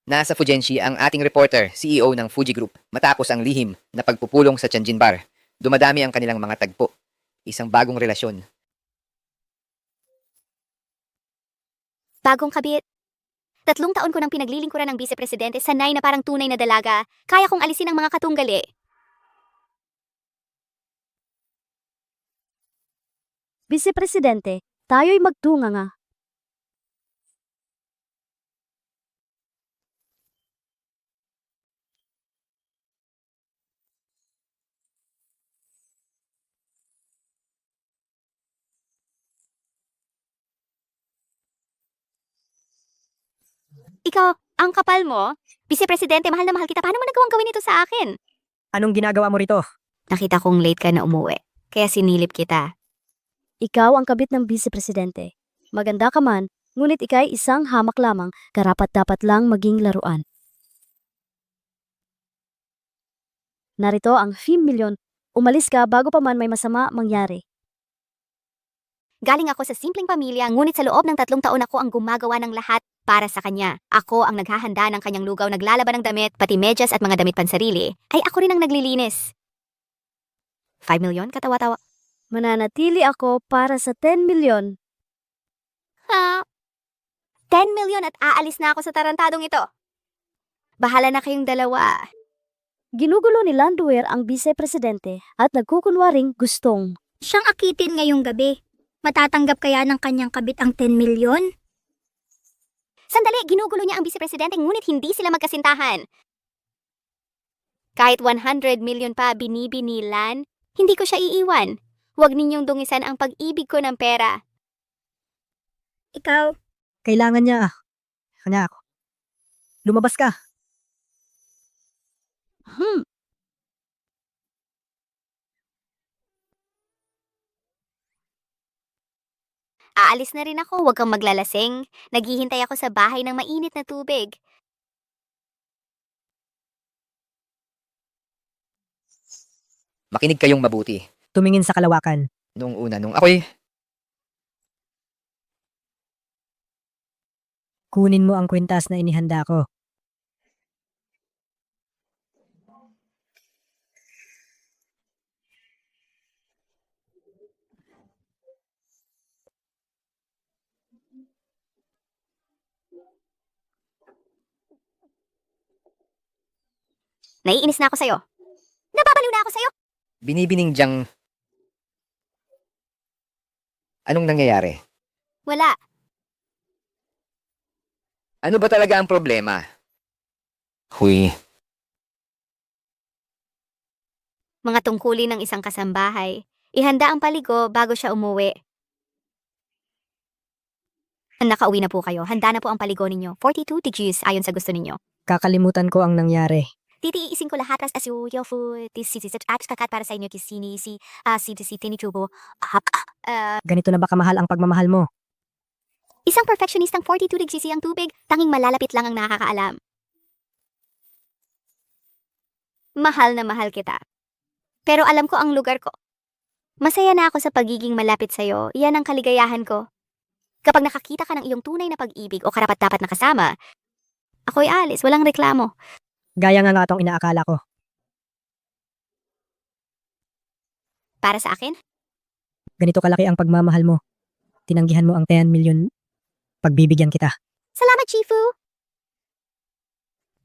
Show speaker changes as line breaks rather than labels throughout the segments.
Nasa Fujensi ang ating reporter, CEO ng Fuji Group, matapos ang lihim na pagpupulong sa Tianjin Bar. Dumadami ang kanilang mga tagpo. Isang bagong relasyon.
Bagong kabit. 3 taon ko nang pinaglilingkuran ng Vice-Presidente, sanay na parang tunay na dalaga. Kaya kong alisin ang mga katunggali.
Vice-Presidente, tayo'y magtunga nga.
Ikaw, ang kapal mo? Vice-Presidente, mahal na mahal kita. Paano mo nagawang gawin ito sa akin?
Anong ginagawa mo rito?
Nakita kong late ka na umuwi. Kaya sinilip kita.
Ikaw ang kabit ng Vice-Presidente. Maganda ka man, ngunit ika'y isang hamak lamang, karapat-dapat lang maging laruan. Narito ang 5 milyon. Umalis ka bago pa man may masama mangyari.
Galing ako sa simpleng pamilya, ngunit sa loob ng 3 taon ako ang gumagawa ng lahat para sa kanya. Ako ang naghahanda ng kanyang lugaw, naglalaban ng damit, pati medyas at mga damit pansarili. Ay ako rin ang naglilinis. 5 milyon? Katawa-tawa.
Mananatili ako para sa 10 milyon.
Ha? 10 milyon at aalis na ako sa tarantadong ito. Bahala na kayong dalawa.
Ginugulo ni Landwehr ang Vice-Presidente at nagkukunwaring gustong.
Siyang akitin ngayong gabi. Matatanggap kaya ng kanyang kabit ang 10 milyon?
Sandali, ginugulo niya ang Vice-Presidente, ngunit hindi sila magkasintahan. Kahit 100 milyon pa binibinilan, hindi ko siya iiwan. Huwag ninyong dungisan ang pag-ibig ko ng pera.
Ikaw,
Kailangan niya. Kanya ako. Lumabas ka.
Aalis na rin ako, huwag kang maglalasing. Naghihintay ako sa bahay ng mainit na tubig.
Makinig kayong mabuti.
Tumingin sa kalawakan.
Nung ako'y
Kunin mo ang kwintas na inihanda ko.
Naiinis na ako sa'yo. Nababaliw na ako sa'yo.
binibining diyang... Anong nangyayari?
Wala.
Ano ba talaga ang problema? Huy,
Mga tungkulin ng isang kasambahay. Ihanda ang paligo bago siya umuwi. Nakauwi na po kayo. Handa na po ang paligo ninyo. 42 degrees ayon sa gusto ninyo.
Kakalimutan ko ang nangyari.
Titiisin ko lahat as asuyo food. Tisisisit at kakat para sa inyo kisini si tinitubo.
Ganito na ba kamahal ang pagmamahal mo?
Isang perfectionistang 42 degrees ang tubig. Tanging malalapit lang ang nakakaalam. Mahal na mahal kita. Pero alam ko ang lugar ko. Masaya na ako sa pagiging malapit sa'yo. Iyan ang kaligayahan ko. Kapag nakakita ka ng iyong tunay na pag-ibig o karapat-dapat na kasama, ako'y alis, walang reklamo.
Gaya nga itong inaakala ko.
Para sa akin,
Ganito kalaki ang pagmamahal mo. Tinanggihan mo ang 10 milyon. Pagbibigyan kita.
salamat, Chifu!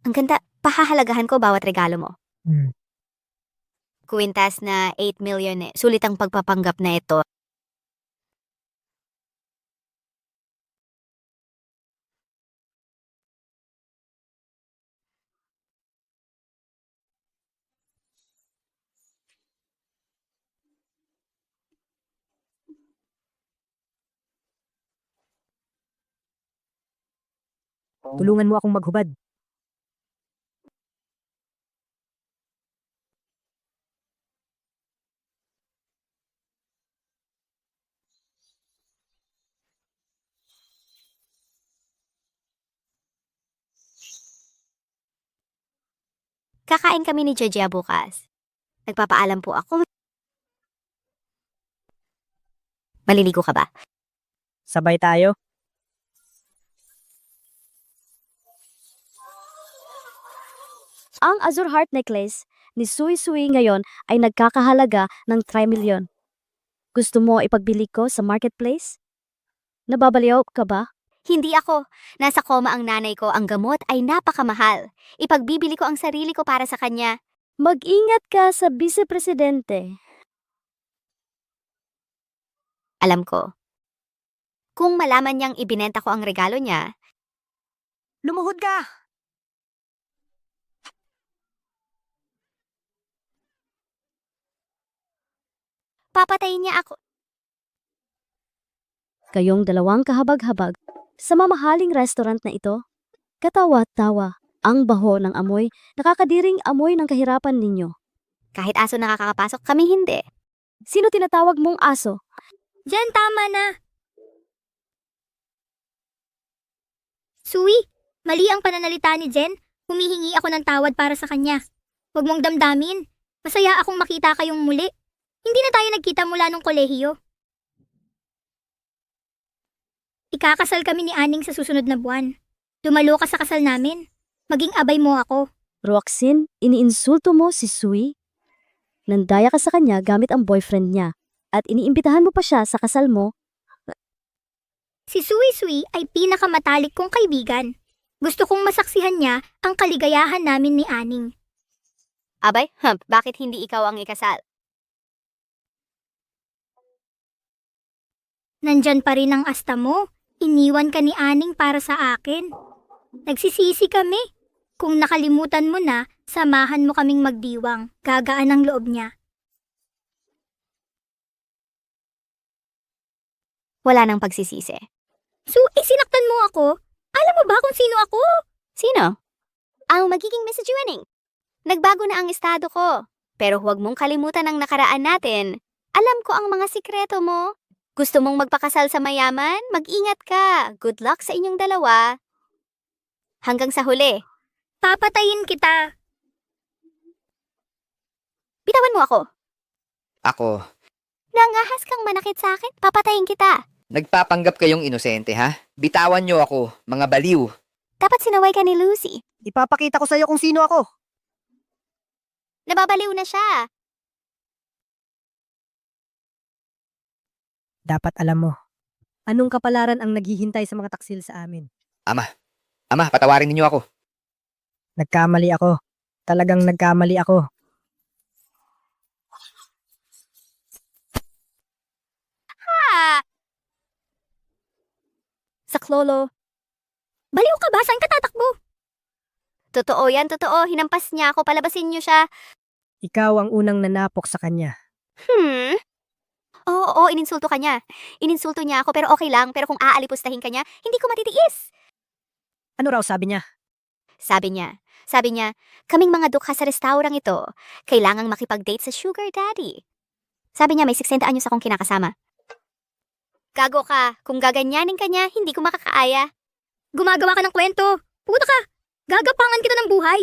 Ang ganda, pahahalagahan ko bawat regalo mo. Kuwintas na 8 million sulit ang pagpapanggap na ito.
Tulungan mo akong maghubad.
Kakain kami ni Georgia bukas. Nagpapaalam po ako. Maliligo ka ba?
Sabay tayo.
Ang Azure Heart Necklace ni Sui Sui ngayon ay nagkakahalaga ng 3 milyon. Gusto mo ipagbili ko sa marketplace? Nababaliw ka ba?
Hindi ako. Nasa koma ang nanay ko. Ang gamot ay napakamahal. Ipagbibili ko ang sarili ko para sa kanya.
Mag-ingat ka sa Vice Presidente.
Alam ko. Kung malaman niyang ibinenta ko ang regalo niya,
Lumuhod ka!
papatayin niya ako.
Kayong dalawang kahabag-habag sa mamahaling restaurant na ito. Katawa-tawa ang baho ng amoy, nakakadiring amoy ng kahirapan ninyo.
Kahit aso nakakapasok, kami hindi.
Sino tinatawag mong aso?
Jen, tama na. Sui, mali ang pananalita ni Jen. Humihingi ako ng tawad para sa kanya. Huwag mong damdamin. Masaya akong makita kayong muli. Hindi na tayo nagkita mula nung kolehiyo. Ikakasal kami ni Aning sa susunod na buwan. Dumalo ka sa kasal namin. Maging abay mo ako.
Roxin, iniinsulto mo si Sui? Nandaya ka sa kanya gamit ang boyfriend niya at iniimbitahan mo pa siya sa kasal mo.
Si Sui Sui ay pinakamatalik kong kaibigan. Gusto kong masaksihan niya ang kaligayahan namin ni Aning.
Abay, bakit hindi ikaw ang ikasal?
Nandyan pa rin ang asta mo. Iniwan ka ni Aning para sa akin. Nagsisisi kami. Kung nakalimutan mo na, samahan mo kaming magdiwang. Gagaan ang loob niya.
Wala nang pagsisisi.
Sinaktan mo ako? Alam mo ba kung sino ako?
Sino? Ang magiging Miss Juaning. Nagbago na ang estado ko. Pero huwag mong kalimutan ang nakaraan natin. Alam ko ang mga sikreto mo. Gusto mong magpakasal sa mayaman? Mag-ingat ka. Good luck sa inyong dalawa. Hanggang sa huli.
Papatayin kita.
Bitawan mo ako.
Ako,
Nangahas kang manakit sa akin? Papatayin kita.
nagpapanggap kayong inosente ha? Bitawan niyo ako, mga baliw.
Dapat sinaway ka ni Lucy.
Ipapakita ko sa'yo kung sino ako.
Nababaliw na siya.
Dapat alam mo. Anong kapalaran ang naghihintay sa mga taksil sa amin?
Ama, patawarin niyo ako.
Nagkamali ako. Talagang nagkamali ako.
Ah! Sa Klolo.
Baliw ka ba? Saan ka tatakbo?
Totoo yan, totoo. Hinampas niya ako. Palabasin niyo siya.
Ikaw ang unang nanapok sa kanya.
Oo, ininsulto ka niya. Ininsulto niya ako pero okay lang. Pero kung aalipustahin ka niya, hindi ko matitiis.
Ano raw sabi niya?
Sabi niya, kaming mga dukha sa restaurang ito, kailangang makipag-date sa sugar daddy. Sabi niya may 60 anyos akong kinakasama. Gago ka. Kung gaganyanin ka niya, hindi ko makakaaya.
Gumagawa ka ng kwento. Puta ka. Gagapangan kita ng buhay.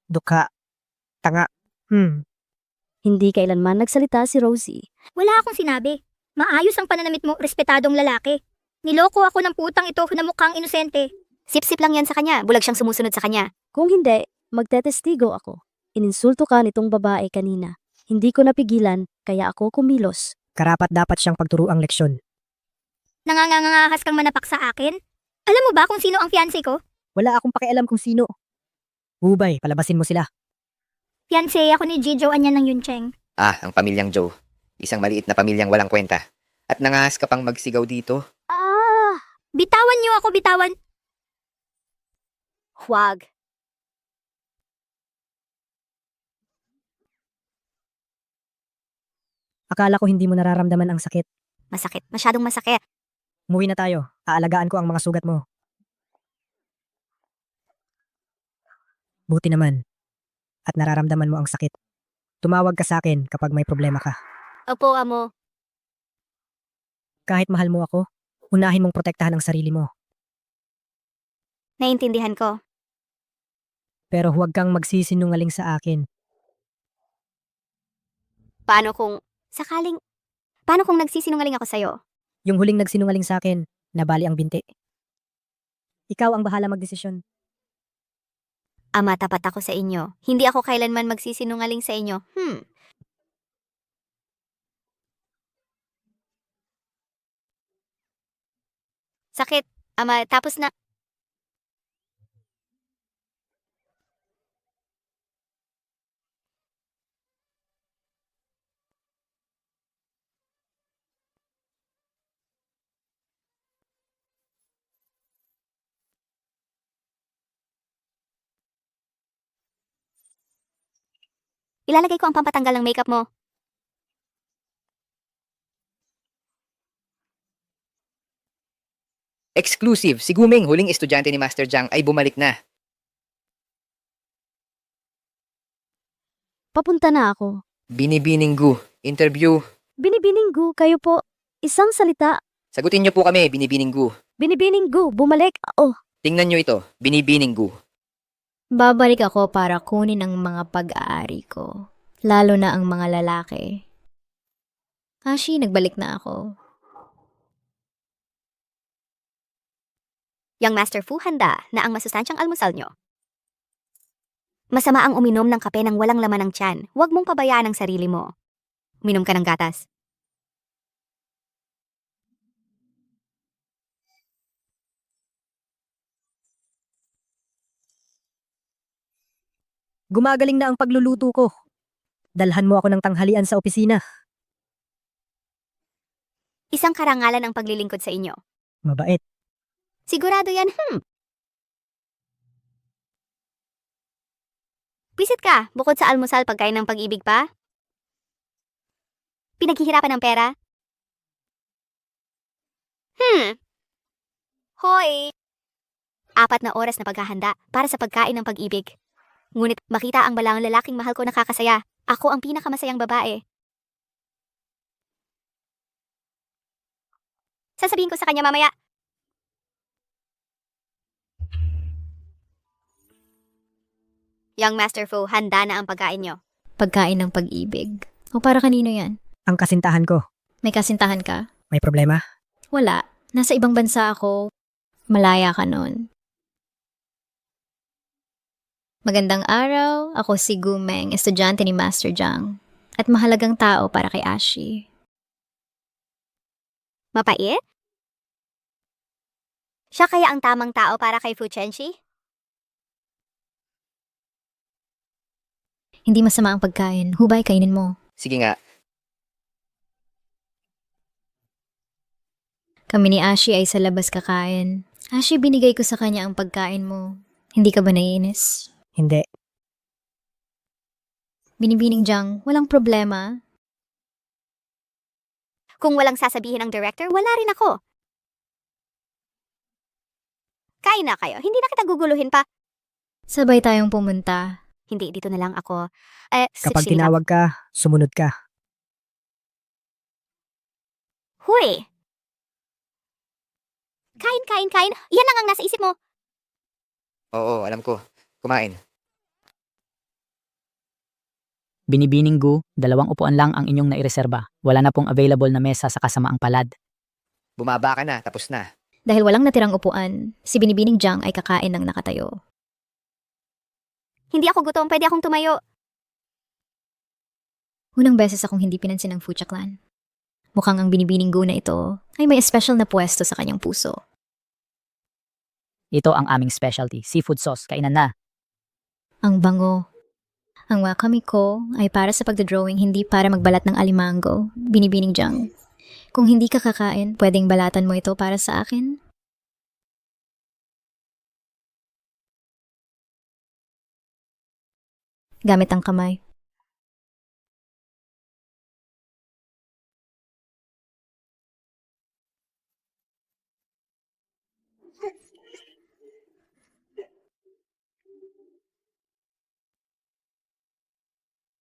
Dukha. Tanga.
Hindi kailanman nagsalita si Rosie.
Wala akong sinabi. Maayos ang pananamit mo, respetadong lalaki. Niloko ako ng putang ito na mukhang inosente.
Sip-sip lang yan sa kanya. Bulag siyang sumusunod sa kanya.
Kung hindi, magtetestigo ako. Ininsulto ka nitong babae kanina. Hindi ko napigilan, kaya ako kumilos.
Karapat dapat siyang pagturuang leksyon.
Nangangangahas kang manapak sa akin? Alam mo ba kung sino ang fiancé ko?
Wala akong pakialam kung sino. Hubay, palabasin mo sila.
Fiancé ako ni Jijo Anya ng Yuncheng.
Ang pamilyang Joe. Isang maliit na pamilyang walang kwenta. At nangahas ka pang magsigaw dito?
Bitawan niyo ako, bitawan.
Huwag.
Akala ko hindi mo nararamdaman ang sakit.
Masakit. Masyadong masakit.
Umuwi na tayo. Aalagaan ko ang mga sugat mo. Buti naman. At nararamdaman mo ang sakit. Tumawag ka sa akin kapag may problema ka.
Opo, amo.
Kahit mahal mo ako, unahin mong protektahan ang sarili mo.
Naintindihan ko.
Pero huwag kang magsisinungaling sa akin.
Paano kung nagsisinungaling ako sa'yo?
Yung huling nagsinungaling sa akin, nabali ang binti. Ikaw ang bahala magdesisyon.
Ama, tapat ako sa inyo. Hindi ako kailanman magsisinungaling sa inyo. Sakit. Ama, tapos na. Ilalagay ko ang pampatanggal ng makeup mo.
Exclusive, si Gumeng, huling estudyante ni Master Jiang ay bumalik na.
Papunta na ako.
Binibining Gu, interview.
Binibininggu, kayo po. Isang salita.
Sagutin niyo po kami, Binibining Gu.
Binibininggu, bumalik. Oh,
Tingnan niyo ito, Binibining Gu.
Babalik ako para kunin ang mga pag-aari ko, lalo na ang mga lalaki. Ashi, nagbalik na ako.
Yang Master Fu, handa na ang masustansyang almusal nyo. Masama ang uminom ng kape ng walang laman ng tiyan. Huwag mong pabayaan ang sarili mo. Uminom ka ng gatas.
Gumagaling na ang pagluluto ko. Dalhan mo ako ng tanghalian sa opisina.
Isang karangalan ang paglilingkod sa inyo.
Mabait.
Sigurado yan, Visit ka, bukod sa almusal, pagkain ng pag-ibig pa? Pinaghihirapan ng pera? Hoy! 4 na oras na paghahanda para sa pagkain ng pag-ibig. Ngunit makita ang balang lalaking mahal ko nakakasaya. Ako ang pinakamasayang babae. Sasabihin ko sa kanya mamaya. Young Master Fu, handa na ang pagkain nyo.
Pagkain ng pag-ibig. O para kanino yan?
Ang kasintahan ko.
May kasintahan ka?
May problema?
Wala. Nasa ibang bansa ako. Malaya ka nun. Magandang araw. Ako si Gumeng, estudyante ni Master Jiang. At mahalagang tao para kay Ashi.
Mapait? Siya kaya ang tamang tao para kay Fu Chenxi?
Hindi masama ang pagkain. Hubay, kainin mo.
Sige nga,
Kami ni Ashi ay sa labas kakain. Ashi, binigay ko sa kanya ang pagkain mo. Hindi ka ba naiinis?
Hindi.
Binibining Jiang, walang problema.
Kung walang sasabihin ng director, wala rin ako. Kain na kayo. Hindi na kita guguluhin pa.
Sabay tayong pumunta.
Hindi, dito na lang ako.
Kapag tinawag ka, sumunod ka.
Huy! Kain, kain, kain. Yan lang ang nasa isip mo.
oo, alam ko. Kumain.
Binibining Gu, 2 upuan lang ang inyong naireserba. Wala na pong available na mesa sa kasamaang palad.
Bumaba ka na, tapos na.
Dahil walang natirang upuan, si Binibining Jiang ay kakain ng nakatayo.
Hindi ako gutom, pwede akong tumayo.
Unang beses akong hindi pinansin ng Fucha Clan. Mukhang ang Binibining Gu na ito ay may special na pwesto sa kanyang puso.
Ito ang aming specialty, seafood sauce. Kainan na.
Ang bango. Ang wakame ko ay para sa pagdodrawing, hindi para magbalat ng alimango. Binibining Jiang. Kung hindi ka kakain, pwedeng balatan mo ito para sa akin? Gamit ang kamay.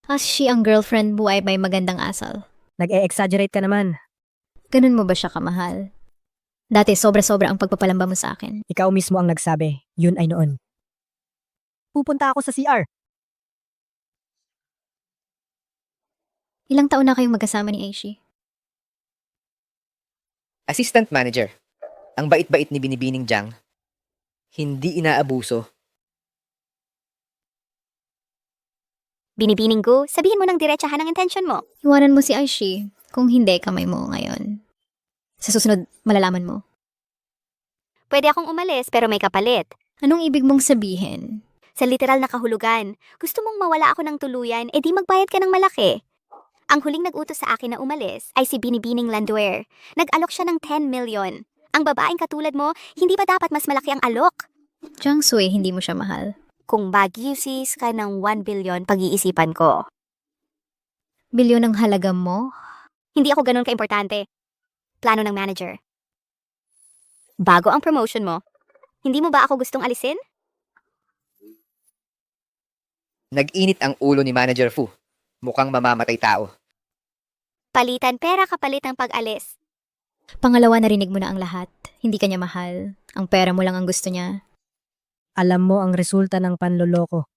Ashi, ang girlfriend mo ay may magandang asal.
Nag-e-exaggerate ka naman.
Ganun mo ba siya kamahal? Dati sobra-sobra ang pagpapalamba mo sa akin.
Ikaw mismo ang nagsabi. Yun ay noon. Pupunta ako sa CR.
Ilang taon na kayong magkasama ni Aishi?
Assistant manager. Ang bait-bait ni Binibining Jiang. Hindi inaabuso.
Binibining Gu, sabihin mo ng diretsahan ang intention mo.
Iwanan mo si Aishi. Kung hindi, kamay mo ngayon. Sa susunod, malalaman mo.
Pwede akong umalis pero may kapalit.
Anong ibig mong sabihin?
Sa literal na kahulugan, gusto mong mawala ako ng tuluyan, edi magbayad ka ng malaki. Ang huling nag-utos sa akin na umalis ay si Binibining Landuer. Nag-alok siya ng 10 million. Ang babaeng katulad mo, hindi ba dapat mas malaki ang alok?
Jiang Sui, hindi mo siya mahal.
Kung bagyusis ka ng 1 billion, pag-iisipan ko.
Bilyon ang halaga mo?
Hindi ako ganun kaimportante. Plano ng manager. Bago ang promotion mo, hindi mo ba ako gustong alisin?
Nag-init ang ulo ni Manager Fu. Mukhang mamamatay tao.
Palitan pera kapalit ng pag-alis.
Pangalawa, narinig mo na ang lahat. Hindi ka niya mahal. Ang pera mo lang ang gusto niya.
Alam mo ang resulta ng panloloko.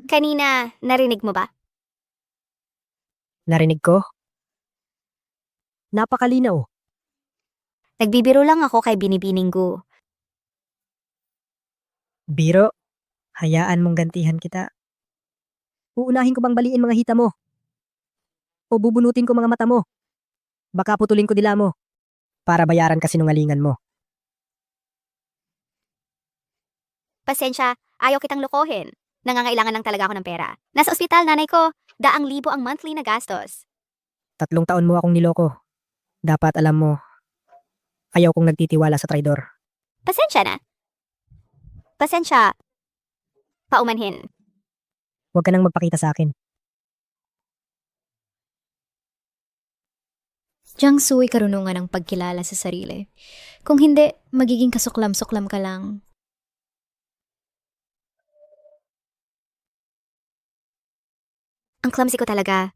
Kanina, narinig mo ba?
Narinig ko? Napakalinaw.
Nagbibiro lang ako kay Binibining Gu.
Biro, hayaan mong gantihan kita. Uunahin ko bang baliin mga hita mo? O bubunutin ko mga mata mo? Baka putulin ko dila mo para bayaran ka sinungalingan mo.
Pasensya, ayaw kitang lokohin. Nangangailangan lang talaga ako ng pera. Nasa ospital, nanay ko. 200,000 ang monthly na gastos.
3 taon mo akong niloko. Dapat alam mo, ayaw kong nagtitiwala sa traidor.
Pasensya na. Pasensya. Paumanhin.
Huwag ka nang magpakita sa akin.
Jiang Sui, karunungan ng pagkilala sa sarili. Kung hindi, magiging kasuklam-suklam ka lang.
Ang clumsy ko talaga.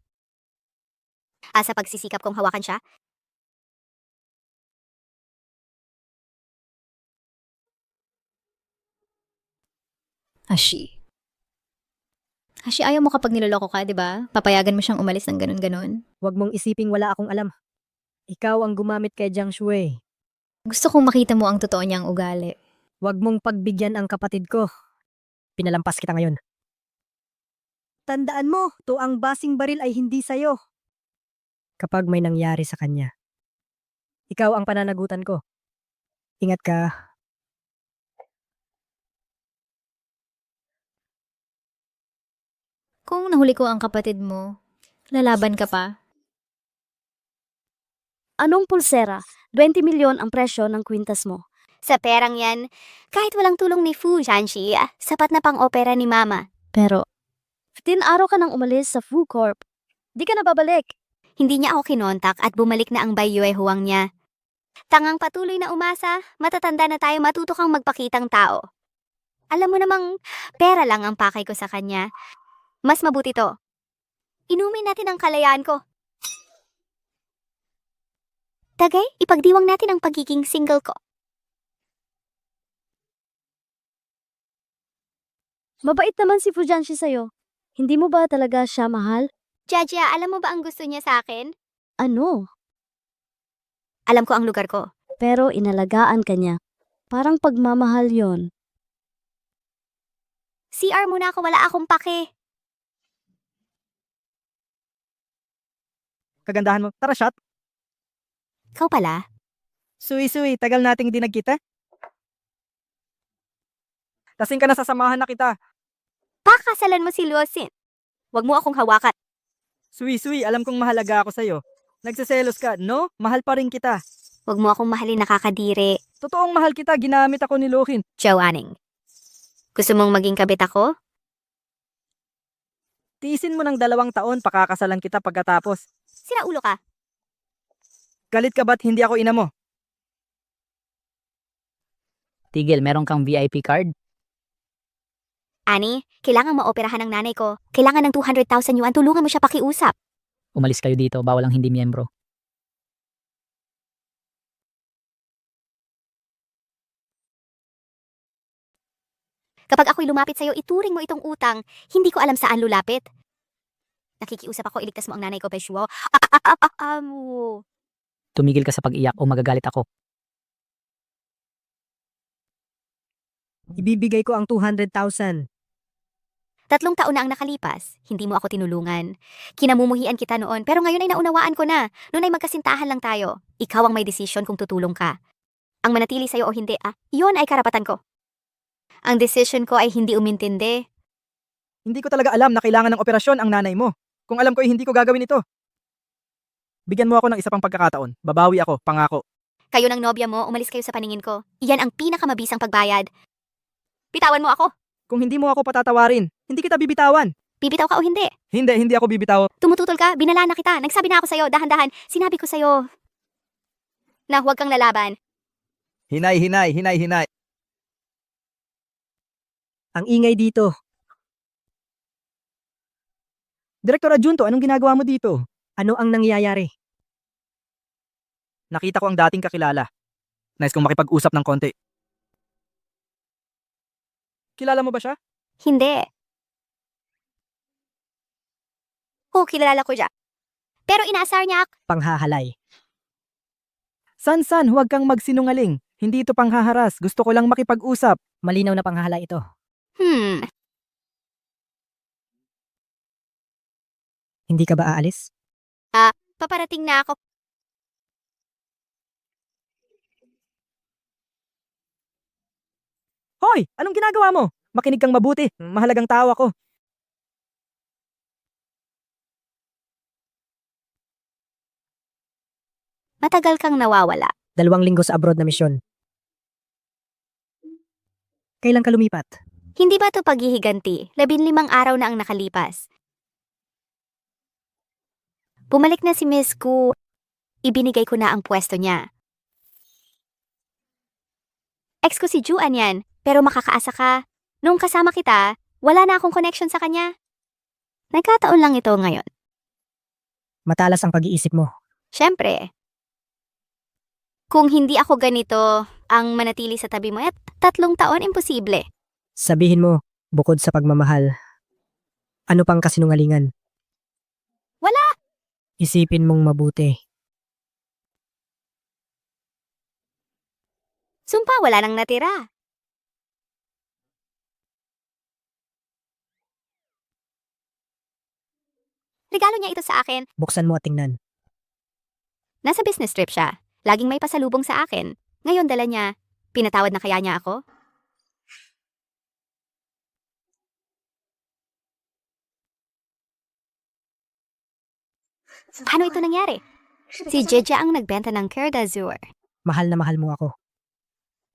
Sa pagsisikap kong hawakan siya,
Ashi. Ashi, ayaw mo kapag niloloko ka, di ba? Papayagan mo siyang umalis ng ganun-ganun.
Huwag mong isiping wala akong alam. Ikaw ang gumamit kay Jiang Shui.
Gusto kong makita mo ang totoo niyang ugali.
Huwag mong pagbigyan ang kapatid ko. Pinalampas kita ngayon. Tandaan mo, to ang basing baril ay hindi sayo. Kapag may nangyari sa kanya, ikaw ang pananagutan ko. Ingat ka.
Kung nahuli ko ang kapatid mo, lalaban ka pa?
Anong pulsera? 20 milyon ang presyo ng kwintas mo.
sa perang yan, kahit walang tulong ni Fu Jianxi, sapat na pang-opera ni Mama.
Pero, 15 araw ka nang umalis sa Fu Corp. Di ka na babalik.
Hindi niya ako kinontak at bumalik na ang Baiyue Huang niya. Tangang patuloy na umasa, matatanda na tayo, matuto kang magpakitang tao. Alam mo namang, pera lang ang pakay ko sa kanya. Mas mabuti to. Inumin natin ang kalayaan ko. Tagay, ipagdiwang natin ang pagiging single ko.
Mabait naman si Fu Jianxi sa'yo. Hindi mo ba talaga siya mahal?
Jaja, alam mo ba ang gusto niya sa akin?
Ano?
Alam ko ang lugar ko.
Pero inalagaan ka niya. Parang pagmamahal yon.
CR muna ako, wala akong pake.
Kagandahan mo. Tara, shot.
Ikaw pala?
Suy-suy, tagal nating hindi nagkita. Kasing ka na sasamahan na kita.
Pakasalan mo si Luosin. Huwag mo akong hawakan.
Suy-suy, alam kong mahalaga ako sa'yo. Nagsiselos ka, no? Mahal pa rin kita.
Huwag mo akong mahalin, nakakadiri.
Totoong mahal kita, ginamit ako ni Lohin.
Joe Anning. Gusto mong maging kabit ako?
Tiisin mo ng 2 taon, pakakasalan kita pagkatapos.
Sira ulo ka.
Galit ka ba't hindi ako ina mo?
Tigil, meron kang VIP card?
Ani, kailangan maoperahan ng nanay ko. Kailangan ng 200,000 yuan. Tulungan mo siya pakiusap.
Umalis kayo dito, bawal ang hindi miyembro.
Kapag ako'y lumapit sa'yo, ituring mo itong utang. Hindi ko alam saan lulapit. Nakikiusap ako, iligtas mo ang nanay ko, Peshuo.
Tumigil ka sa pag-iyak o magagalit ako.
Ibibigay ko ang 200,000.
3 taon na ang nakalipas, hindi mo ako tinulungan. Kinamumuhian kita noon, pero ngayon ay naunawaan ko na. Noon ay magkasintahan lang tayo. Ikaw ang may desisyon kung tutulong ka. Ang manatili sa'yo o hindi, iyon ay karapatan ko. Ang decision ko ay hindi umintindi.
Hindi ko talaga alam na kailangan ng operasyon ang nanay mo. Kung alam ko ay hindi ko gagawin ito. Bigyan mo ako ng isa pang pagkakataon. Babawi ako, pangako.
Kayo ng nobya mo, umalis kayo sa paningin ko. Iyan ang pinakamabisang pagbayad. Bitawan mo ako.
Kung hindi mo ako patatawarin, hindi kita bibitawan.
Bibitaw ka o hindi?
Hindi ako bibitaw.
Tumututol ka, binala na kita. Nagsabi na ako sa'yo, dahan-dahan. Sinabi ko sa'yo na huwag kang lalaban.
Hinay.
Ang ingay dito.
Direktor Adjunto, anong ginagawa mo dito?
Ano ang nangyayari?
Nakita ko ang dating kakilala. Nice kong makipag-usap ng konti. Kilala mo ba siya?
Hindi. Kilala ko siya. Pero inaasar niya ako.
Panghahalay.
San, huwag kang magsinungaling. Hindi ito panghaharas. Gusto ko lang makipag-usap.
Malinaw na panghahalay ito. Hindi ka ba aalis?
Paparating na ako.
Hoy! Anong ginagawa mo? Makinig kang mabuti. Mahalagang tao ako.
Matagal kang nawawala.
2 linggo sa abroad na misyon. Kailan ka lumipat?
Hindi ba ito paghihiganti? 15 araw na ang nakalipas. Bumalik na si Miss Gu. Ibinigay ko na ang pwesto niya. Ex ko si Juan yan, pero makakaasa ka. Nung kasama kita, wala na akong connection sa kanya. Nagkataon lang ito ngayon.
Matalas ang pag-iisip mo.
Siyempre. Kung hindi ako ganito, ang manatili sa tabi mo at 3 taon, imposible.
Sabihin mo, bukod sa pagmamahal, ano pang kasinungalingan?
Wala!
Isipin mong mabuti.
Sumpa, wala nang natira. Regalo niya ito sa akin.
Buksan mo at tingnan.
Nasa business trip siya. Laging may pasalubong sa akin. Ngayon dala niya. Pinatawad na kaya niya ako? Paano ito nangyari? Si Jeja ang nagbenta ng Coeur d'Azur.
Mahal na mahal mo ako.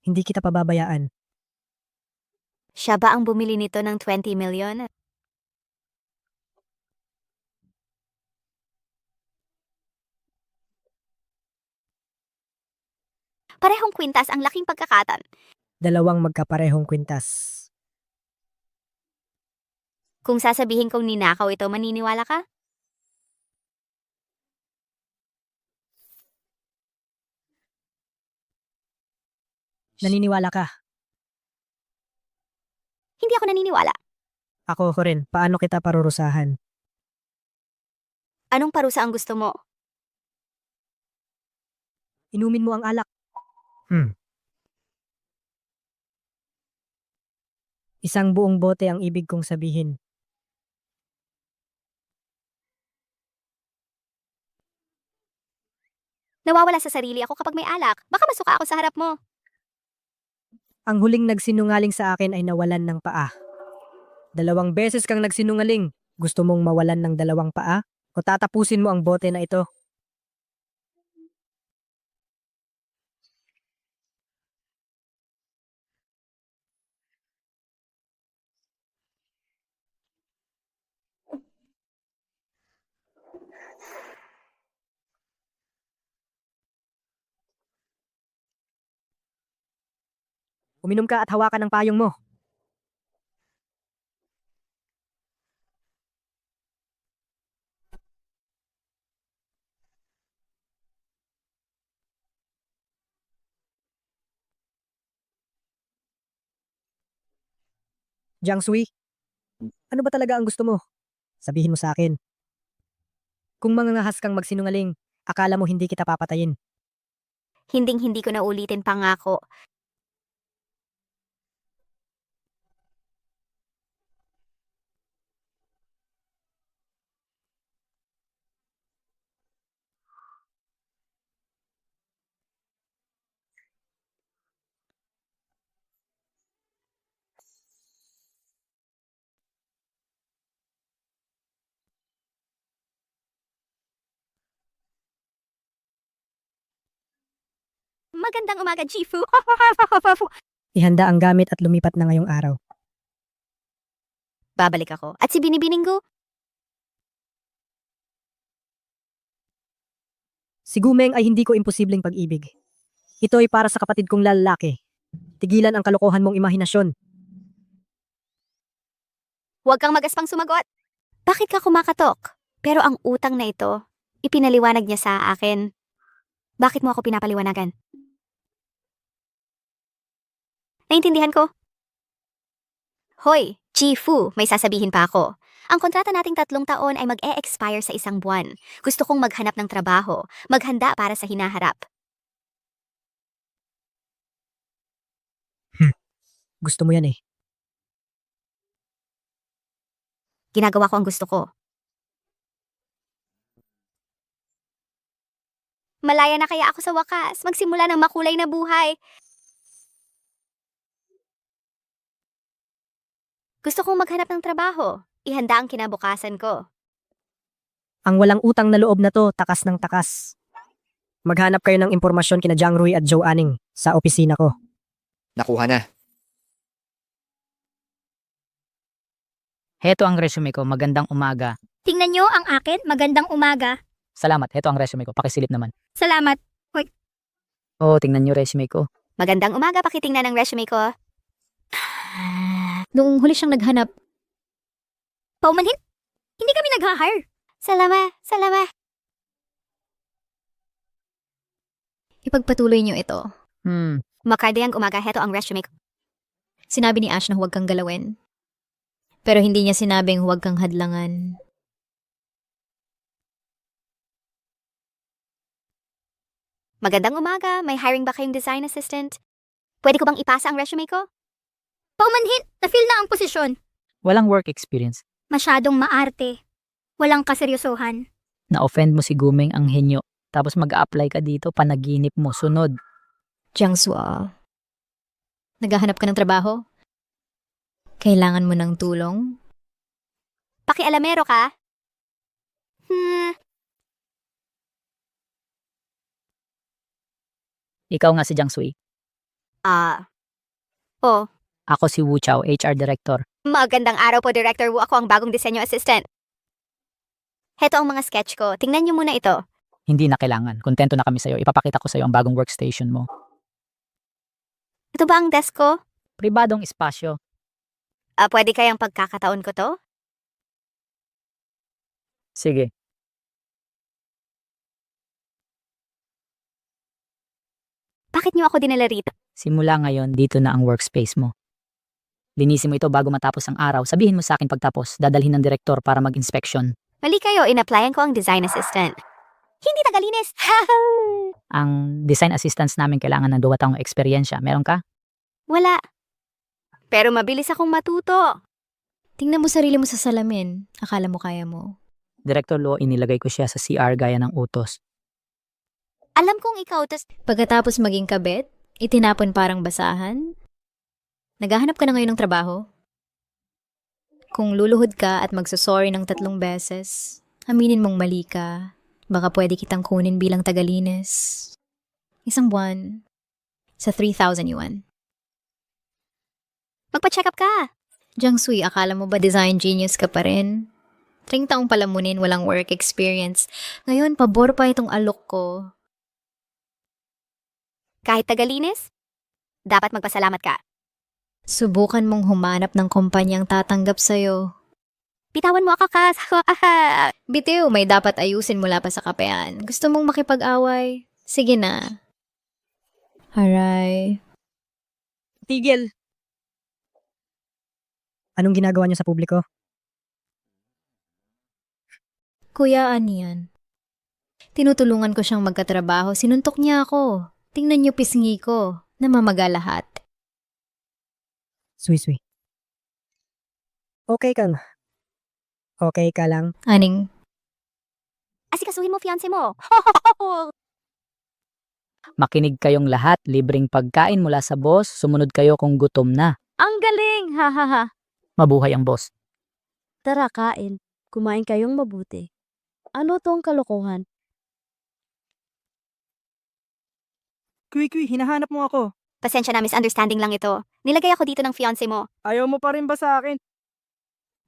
Hindi kita pababayaan.
Siya ba ang bumili nito ng 20 million? Parehong kwintas ang laking pagkakatan.
2 magkaparehong kwintas.
Kung sasabihin kong ninakaw ito, maniniwala ka?
Naniniwala ka?
Hindi ako naniniwala.
Ako rin. Paano kita parurusahan?
Anong parusa ang gusto mo?
Inumin mo ang alak. Isang buong bote ang ibig kong sabihin.
Nawawala sa sarili ako kapag may alak. Baka masuka ako sa harap mo.
Ang huling nagsinungaling sa akin ay nawalan ng paa. 2 beses kang nagsinungaling. Gusto mong mawalan ng 2 paa? O tatapusin mo ang bote na ito? Uminom ka at hawakan ang payong mo. Jiang Sui, ano ba talaga ang gusto mo? Sabihin mo sa akin. Kung mangangahas kang magsinungaling, akala mo hindi kita papatayin.
Hinding-hindi ko na ulitin pangako. Magandang umaga, Jifu.
Ihanda ang gamit at lumipat na ngayong araw.
Babalik ako. At si Binibininggo?
Si Gumeng ay hindi ko imposibleng pag-ibig. Ito ay para sa kapatid kong lalaki. Tigilan ang kalokohan mong imahinasyon.
Huwag kang magaspang sumagot. Bakit ka kumakatok? Pero ang utang na ito, ipinaliwanag niya sa akin. Bakit mo ako pinapaliwanagan? Naintindihan ko? Hoy, Chifu, may sasabihin pa ako. Ang kontrata nating 3 taon ay mag-e-expire sa 1 buwan. Gusto kong maghanap ng trabaho, maghanda para sa hinaharap.
Gusto mo yan eh.
Ginagawa ko ang gusto ko. Malaya na kaya ako sa wakas, magsimula ng makulay na buhay. Gusto kong maghanap ng trabaho, ihanda ang kinabukasan ko.
Ang walang utang na loob na to, takas ng takas. Maghanap kayo ng impormasyon kina Jiang Rui at Joe Aning sa opisina ko.
Nakuha na.
Heto ang resume ko, magandang umaga.
Tingnan nyo ang akin, magandang umaga.
Salamat, heto ang resume ko, pakisilip naman.
Salamat.
Oh, tingnan niyo resume ko.
Magandang umaga, pakitingnan ang resume ko.
Noong huli siyang naghanap,
Paumanhin? Hindi kami nag-hire.
Salamat.
ipagpatuloy niyo ito.
Makardayang umaga, heto ang resume ko.
Sinabi ni Ash na huwag kang galawin. Pero hindi niya sinabing huwag kang hadlangan.
Magandang umaga, may hiring ba kayong design assistant? Pwede ko bang ipasa ang resume ko?
Paumanhin, na-fill na ang posisyon.
Walang work experience.
Masyadong maarte. Walang kaseryosohan.
Na-offend mo si Gumeng ang henyo. Tapos mag-a-apply ka dito, panaginip mo, sunod.
Jiangsua, naghahanap ka ng trabaho? Kailangan mo ng tulong?
Pakialamero ka?
Ikaw nga si Jiang Sui.
Oh,
Ako si Wu Chao, HR Director.
magandang araw po, Director Wu. Ako ang bagong disenyo assistant. Heto ang mga sketch ko. Tingnan niyo muna ito.
Hindi na kailangan. Kontento na kami sa'yo. Ipapakita ko sa'yo ang bagong workstation mo.
Ito ba ang desk ko?
Pribadong espasyo.
Pwede kayang pagkakataon ko to?
Sige.
Bakit niyo ako dinala rito?
Simula ngayon, dito na ang workspace mo. Linisin mo ito bago matapos ang araw. Sabihin mo sa akin pagtapos, dadalhin ng direktor para mag-inspection.
Mali kayo, in-applyan ko ang design assistant. Hindi tagalinis!
Ang design assistants namin kailangan ng 2 taong eksperyensya. Meron ka?
Wala. Pero mabilis akong matuto.
Tingnan mo sarili mo sa salamin. Akala mo kaya mo.
Director Lo, inilagay ko siya sa CR gaya ng utos.
Alam kong ikaw,
Pagkatapos maging kabit, itinapon parang basahan. Naghahanap ka na ngayon ng trabaho? Kung luluhod ka at magsasorry ng 3 beses, aminin mong mali ka. Baka pwede kitang kunin bilang tagalinis. 1 buwan sa 3,000 yuan.
magpa-check up ka.
Jiangsui, akala mo ba design genius ka pa rin? 3 taong palamunin, walang work experience. Ngayon, pabor pa itong alok ko.
Kahit tagalinis, dapat magpasalamat ka.
Subukan mong humanap ng kumpanyang tatanggap sa'yo.
Bitawan mo ako, Kas.
Bitiw, may dapat ayusin mula pa sa kapean. Gusto mong makipag-away? Sige na. Aray.
Tigil! Anong ginagawa niyo sa publiko?
Kuya, ano yan? Tinutulungan ko siyang magkatrabaho. Sinuntok niya ako. Tingnan niyo pisngi ko. Namamaga lahat.
Sui. Okay kang. Okay ka lang.
Aning,
Asikasuhin mo fiancé mo.
Makinig kayong lahat, libreng pagkain mula sa boss, sumunod kayo kung gutom na.
Ang galing! Ha ha ha.
Mabuhay ang boss.
Tara, kain. Kumain kayong mabuti. Ano tong kalokohan?
Kui, hinahanap mo ako.
Pasensya na, misunderstanding lang ito. Nilagay ako dito ng fiancé mo.
Ayaw mo pa rin ba sa akin?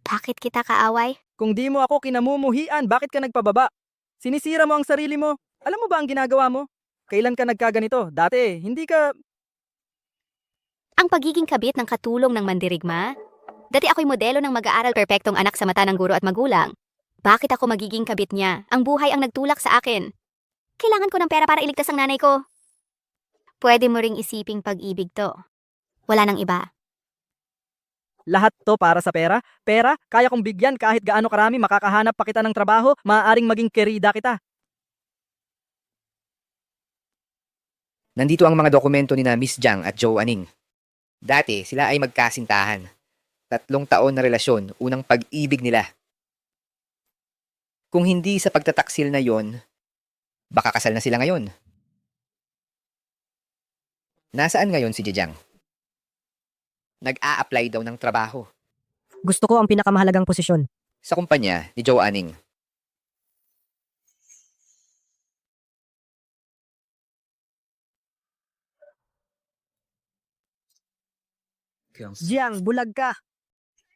Bakit kita kaaway?
Kung di mo ako kinamumuhian, bakit ka nagpababa? Sinisira mo ang sarili mo. Alam mo ba ang ginagawa mo? Kailan ka nagkaganito? Dati, hindi ka...
Ang pagiging kabit ng katulong ng mandirigma? Dati ako'y modelo ng mag-aaral perpektong anak sa mata ng guro at magulang. Bakit ako magiging kabit niya? Ang buhay ang nagtulak sa akin. Kailangan ko ng pera para iligtas ang nanay ko. Pwede mo ring isiping pag-ibig to. Wala nang iba.
Lahat to para sa pera? Pera? Kaya kong bigyan kahit gaano karami, makakahanap pa kita ng trabaho, maaaring maging kerida kita.
Nandito ang mga dokumento ni na Miss Jiang at Joe Aning. Dati, sila ay magkasintahan. 3 taon na relasyon, unang pag-ibig nila. Kung hindi sa pagtataksil na yon, baka kasal na sila ngayon. Nasaan ngayon si Jiang? Nag-a-apply daw ng trabaho
Gusto ko ang pinakamahalagang posisyon.
sa kumpanya ni Joe Aning.
Jiang, bulag ka.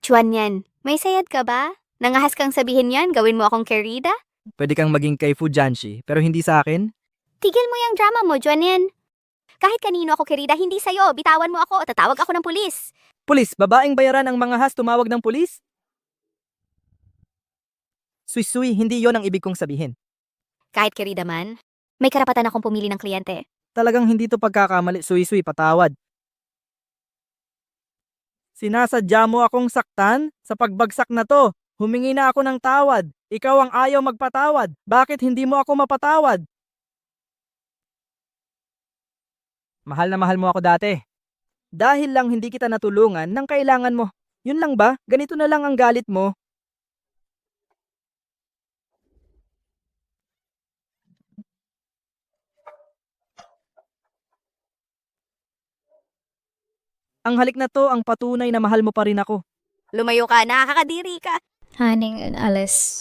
Chuan yan, may sayad ka ba? Nangahas kang sabihin yan, gawin mo akong kerida?
Pwede kang maging kay Fujanshi, pero hindi sa akin?
Tigil mo yung drama mo, Juan yan. Kahit kanino ako kerida, hindi sa'yo. Bitawan mo ako, tatawag ako ng pulis.
Pulis, babaeng bayaran ang mga has tumawag ng pulis? Sui, hindi yon ang ibig kong sabihin.
Kahit kerida man, may karapatan akong pumili ng kliyente.
Talagang hindi to pagkakamali, Sui, patawad. Sinasadya mo akong saktan? Sa pagbagsak na to, humingi na ako ng tawad. Ikaw ang ayaw magpatawad. Bakit hindi mo ako mapatawad? Mahal na mahal mo ako dati. Dahil lang hindi kita natulungan nang kailangan mo. Yun lang ba? Ganito na lang ang galit mo. Ang halik na to ang patunay na mahal mo pa rin ako.
Lumayo ka, nakakadiri ka.
Haning, Alice.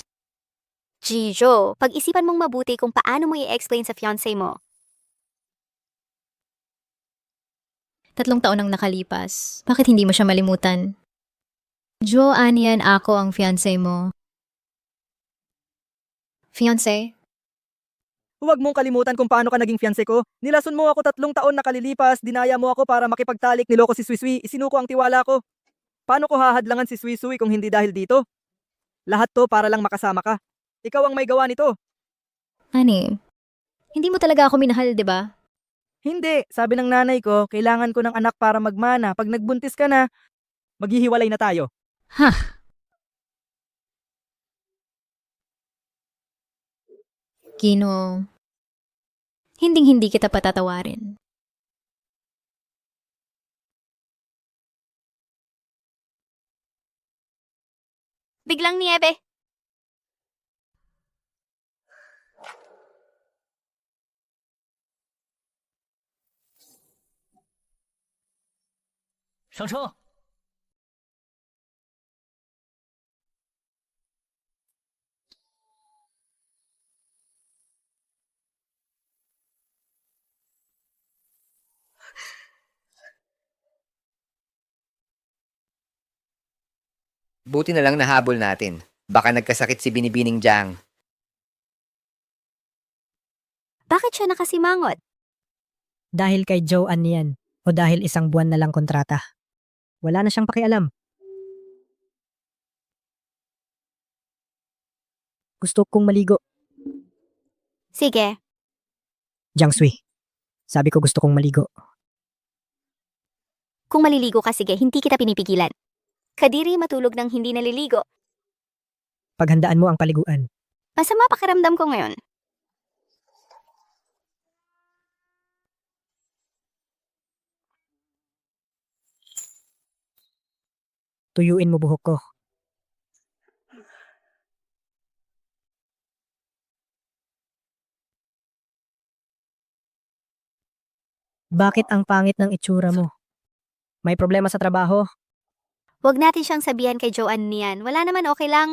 Jijo, pag-isipan mong mabuti kung paano mo i-explain sa fiancé mo.
3 taon ang nakalipas. Bakit hindi mo siya malimutan? Joe, Anian, ako ang fiancé mo. Fiancé?
Huwag mong kalimutan kung paano ka naging fiancé ko. Nilason mo ako 3 taon na kalilipas, dinaya mo ako para makipagtalik, niloko si Sui, isinuko ang tiwala ko. Paano ko hahadlangan si Sui kung hindi dahil dito? Lahat to para lang makasama ka. Ikaw ang may gawa nito.
Ani, hindi mo talaga ako minahal, di ba?
Hindi, sabi ng nanay ko, kailangan ko ng anak para magmana. Pag nagbuntis ka na, maghihiwalay na tayo.
Kino, hinding-hindi kita patatawarin.
Biglang niebe.
Buti na lang nahabol natin. Baka nagkasakit si Binibining Jiang.
Bakit siya nakasimangot?
Dahil kay Joanne yan. O dahil 1 buwan na lang kontrata. Wala na siyang pakialam. Gusto kong maligo.
Sige,
Jiangsui. Sabi ko gusto kong maligo.
kung maliligo ka, sige, hindi kita pinipigilan. Kadiri matulog ng hindi naliligo.
Paghandaan mo ang paliguan.
Masama pakiramdam ko ngayon.
Tuyuin mo buhok ko. Bakit ang pangit ng itsura mo? May problema sa trabaho?
Huwag natin siyang sabihan kay Joanne niyan. Wala naman, okay lang.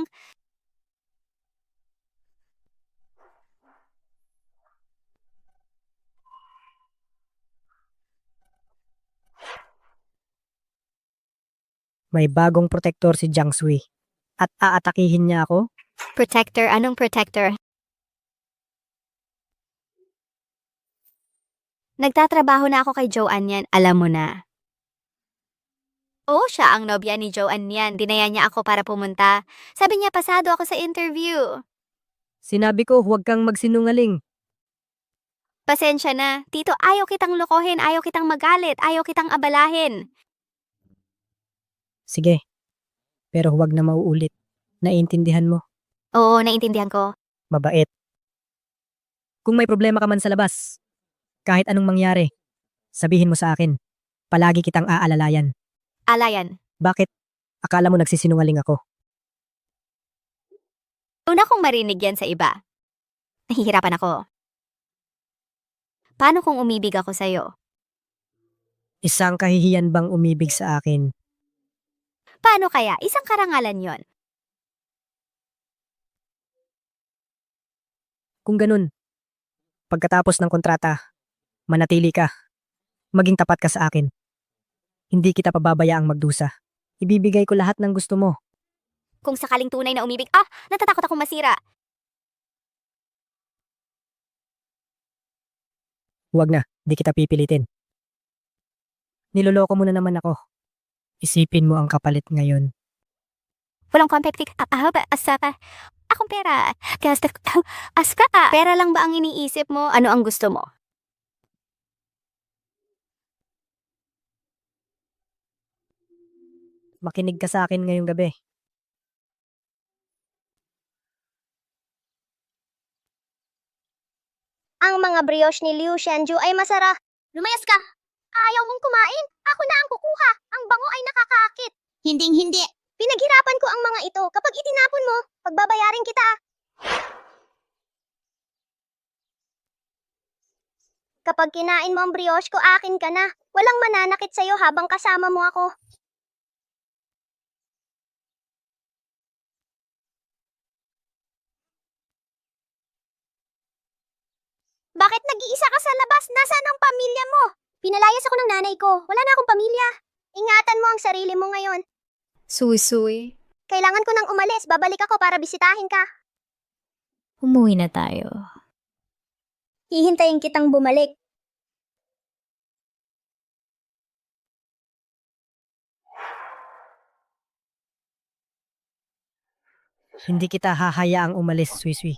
May bagong protector si Jiang Sui. At aatakihin niya ako?
Protector, anong protector? Nagtatrabaho na ako kay Joanne yan, alam mo na. Oo, siya ang nobya ni Joanne yan. Dinaya niya ako para pumunta. Sabi niya, pasado ako sa interview.
Sinabi ko huwag kang magsinungaling.
Pasensya na. Tito, ayaw kitang lokohin, ayaw kitang magalit, ayaw kitang abalahin.
Sige. Pero huwag na mauulit. Naiintindihan mo.
Oo, naintindihan ko.
Mabait. Kung may problema ka man sa labas, kahit anong mangyari, sabihin mo sa akin. Palagi kitang aalalayan.
Alayan.
Bakit? Akala mo nagsisinungaling ako?
Una kong marinig yan sa iba. Nahihirapan ako. Paano kung umibig ako sa'yo?
Isang kahihiyan bang umibig sa akin?
Paano kaya? Isang karangalan yon.
Kung ganun, pagkatapos ng kontrata, manatili ka. Maging tapat ka sa akin. Hindi kita pababayaang magdusa. Ibibigay ko lahat ng gusto mo.
Kung sakaling tunay na umibig, natatakot akong masira.
Huwag na, di kita pipilitin. Niloloko mo na naman ako. Isipin mo ang kapalit ngayon.
Walang competitive asapa. Akong pera. Aska. Pera lang ba ang iniisip mo? Ano ang gusto mo?
Makinig ka sa akin ngayong gabi.
Ang mga brioche ni Liu Xianju ay masarap. Lumayas ka! Ayaw mong kumain? Ako na ang kukuha. Ang bango ay nakakaakit. Hinding-hindi. Pinaghirapan ko ang mga ito. Kapag itinapon mo, pagbabayarin kita. Kapag kinain mo ang brioche ko, akin ka na. Walang mananakit sa'yo habang kasama mo ako. Bakit nag-iisa ka sa labas? Nasaan ang pamilya mo? Pinalayas ako ng nanay ko. Wala na akong pamilya. Ingatan mo ang sarili mo ngayon.
Suy-suy,
Kailangan ko nang umalis. Babalik ako para bisitahin ka.
umuwi na tayo.
Hihintayin kitang bumalik.
Hindi kita hahayaang umalis, Swiswi.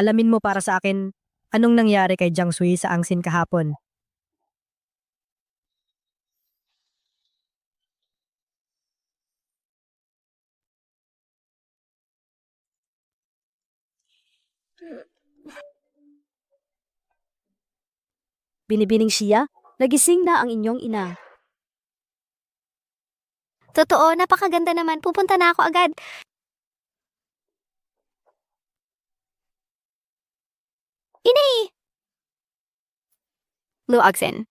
Alamin mo para sa akin, anong nangyari kay Jiang Sui sa Angsin kahapon?
Binibining siya, nagising na ang inyong ina.
Totoo, napakaganda naman. Pupunta na ako agad. Inay! Luagsen.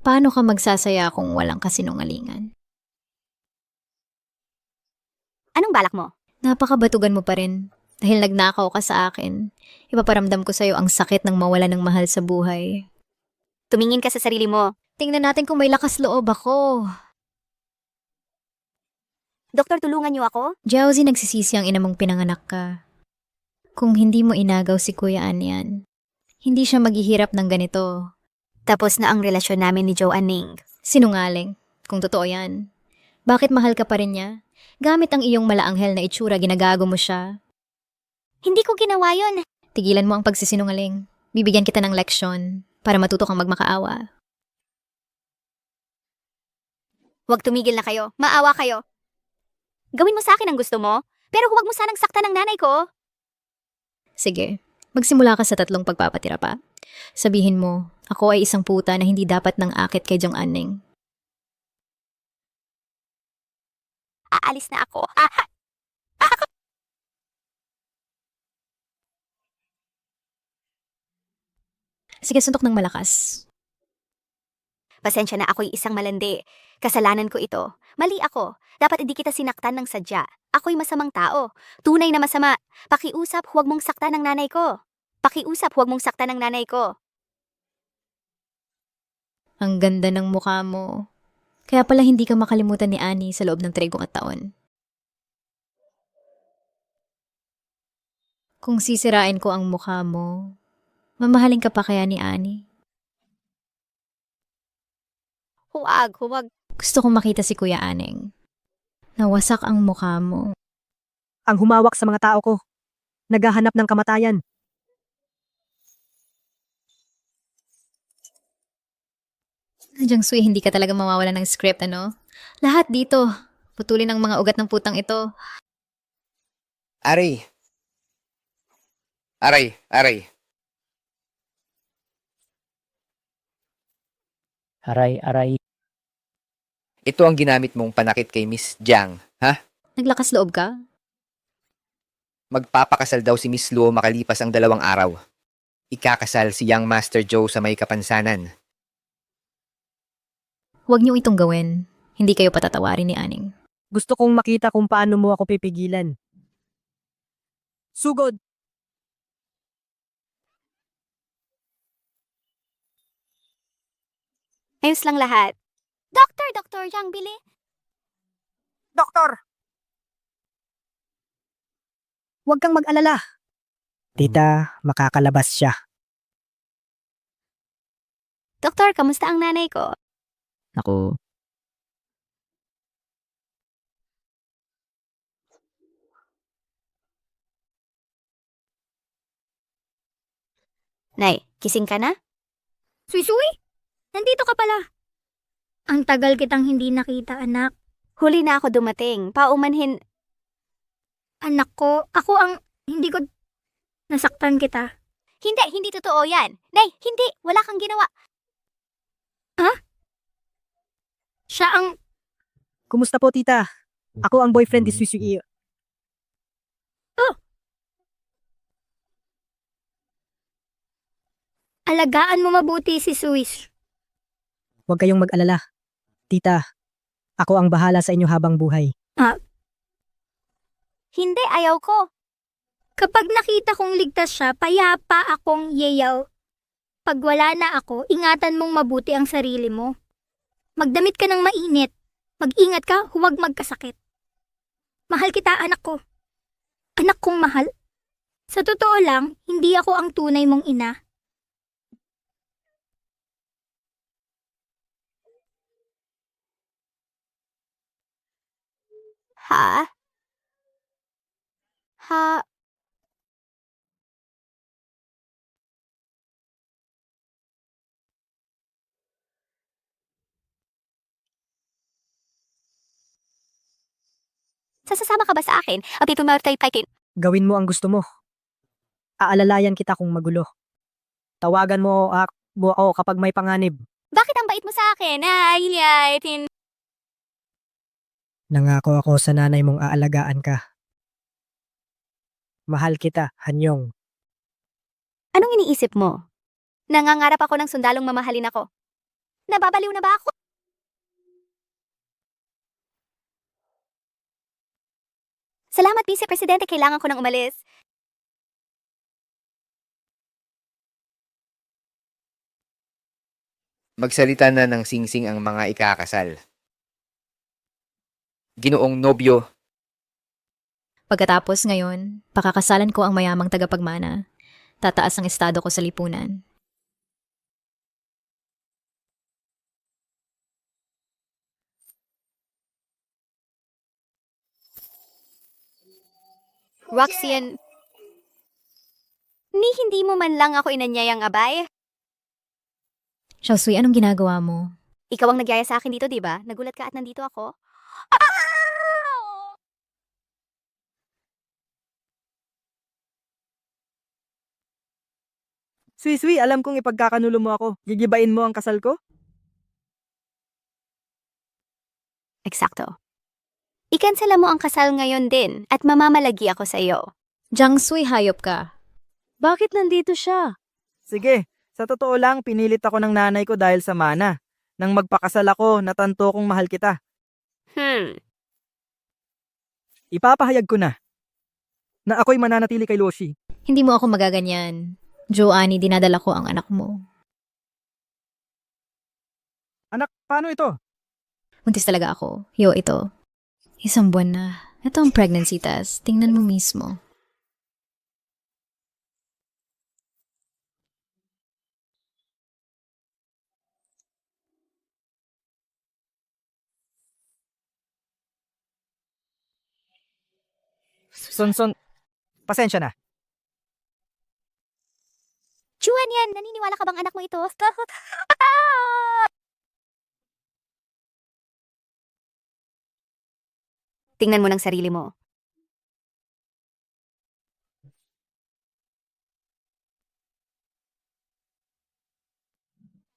Paano ka magsasaya kung walang kasinungalingan?
Anong balak mo?
Napakabatugan mo pa rin. Dahil nagnakaw ka sa akin, ipaparamdam ko sa'yo ang sakit ng mawala ng mahal sa buhay.
Tumingin ka sa sarili mo.
Tingnan natin kung may lakas loob ako.
Doktor, tulungan niyo ako?
Jowzy, nagsisisi ang ina mong pinanganak ka. Kung hindi mo inagaw si Kuya Anyan, hindi siya maghihirap ng ganito.
Tapos na ang relasyon namin ni Joanne Ning.
Sinungaling, kung totoo yan. Bakit mahal ka pa rin niya? Gamit ang iyong malaanghel na itsura, ginagago mo siya.
Hindi ko ginawa yon.
Tigilan mo ang pagsisinungaling. Bibigyan kita ng leksyon para matuto kang magmakaawa.
Huwag tumigil na kayo. Maawa kayo. Gawin mo sa akin ang gusto mo, pero huwag mo sanang saktan ng nanay ko.
Sige, magsimula ka sa 3 pagpapatira pa. Sabihin mo, ako ay isang puta na hindi dapat nang akit kay Jong Aning.
Aalis na ako.
Sige, suntok ng malakas.
Pasensya na, ako'y isang malandi. Kasalanan ko ito. Mali ako. Dapat hindi kita sinaktan ng sadya. Ako'y masamang tao. Tunay na masama. Pakiusap, huwag mong saktan ng nanay ko. Pakiusap, huwag mong saktan ng nanay ko.
Ang ganda ng mukha mo. Kaya pala hindi ka makalimutan ni Annie sa loob ng 3 taon. Kung sisirain ko ang mukha mo, mamahalin ka pa kaya ni Annie?
Huwag.
Gusto kong makita si Kuya Aneng. Nawasak ang mukha mo.
Ang humawak sa mga tao ko. Naghahanap ng kamatayan.
Jiangsu, hindi ka talaga mawawala ng script, ano? Lahat dito. Putulin ang mga ugat ng putang ito.
Aray. Aray.
Aray.
Ito ang ginamit mong panakit kay Miss Jiang, ha?
Naglakas loob ka?
Magpapakasal daw si Miss Luo makalipas ang 2 araw. Ikakasal si Young Master Joe sa may kapansanan.
Huwag niyo itong gawin. Hindi kayo patatawarin ni Aning.
Gusto kong makita kung paano mo ako pipigilan. Sugod!
Ayos lang lahat. Doktor, Yang Bili.
Doktor! Huwag kang mag-alala. Tita, makakalabas siya.
Doktor, kamusta ang nanay ko?
Naku,
Nay, kising ka na?
Suy-suy? Nandito ka pala. Ang tagal kitang hindi nakita, anak.
Huli na ako dumating. Paumanhin.
Anak ko, ako ang hindi ko nasaktan kita.
Hindi totoo yan. Nay, hindi. Wala kang ginawa.
Siya ang
Kumusta po, tita? Ako ang boyfriend ni Suisui.
alagaan mo mabuti si Suis.
Huwag kayong mag-alala. Tita, ako ang bahala sa inyo habang buhay.
Hindi, ayaw ko.
Kapag nakita kong ligtas siya, payapa akong yeyaw. Pag wala na ako, ingatan mong mabuti ang sarili mo. Magdamit ka ng mainit. Mag-ingat ka, huwag magkasakit. Mahal kita, anak ko. Anak kong mahal. Sa totoo lang, hindi ako ang tunay mong ina.
Ha? Ha? Sasasama ka ba sa akin? At ito martay-taykin.
Gawin mo ang gusto mo. Aalalayan kita kung magulo. Tawagan mo ako kapag may panganib.
Bakit ang bait mo sa akin?
Nangako ako sa nanay mong aalagaan ka. Mahal kita, Hanyong.
Anong iniisip mo? Nangangarap ako ng sundalong mamahalin ako. Nababaliw na ba ako? Salamat, Vice Presidente. Kailangan ko nang umalis.
Magsalita na ng singsing ang mga ikakasal. Ginoong nobyo,
Pagkatapos ngayon, pakakasalan ko ang mayamang tagapagmana. Tataas ang estado ko sa lipunan.
Roxanne, hindi mo man lang ako inanyayang abay.
Xiaosui, anong ginagawa mo?
Ikaw ang nagyaya sa akin dito, di ba? Nagulat ka at nandito ako?
Sui, alam kong ipagkakanulo mo ako. Gigibain mo ang kasal ko?
Eksakto. Ikansela mo ang kasal ngayon din at mamamalagi ako sa iyo.
Jiang Sui, hayop ka.
Bakit nandito siya?
Sige, sa totoo lang, pinilit ako ng nanay ko dahil sa mana. Nang magpakasal ako, natanto kong mahal kita. Ipapahayag ko na ako'y mananatili kay Loshi.
Hindi mo ako magaganyan. Joanny, dinadala ko ang anak mo.
Anak, paano ito?
Buntis talaga ako. Yo, ito. Isang buwan na. Ito ang pregnancy test. Tingnan mo mismo.
Son, pasensya na.
Juan yan! Naniniwala ka bang anak mo ito? Tingnan mo ng sarili mo.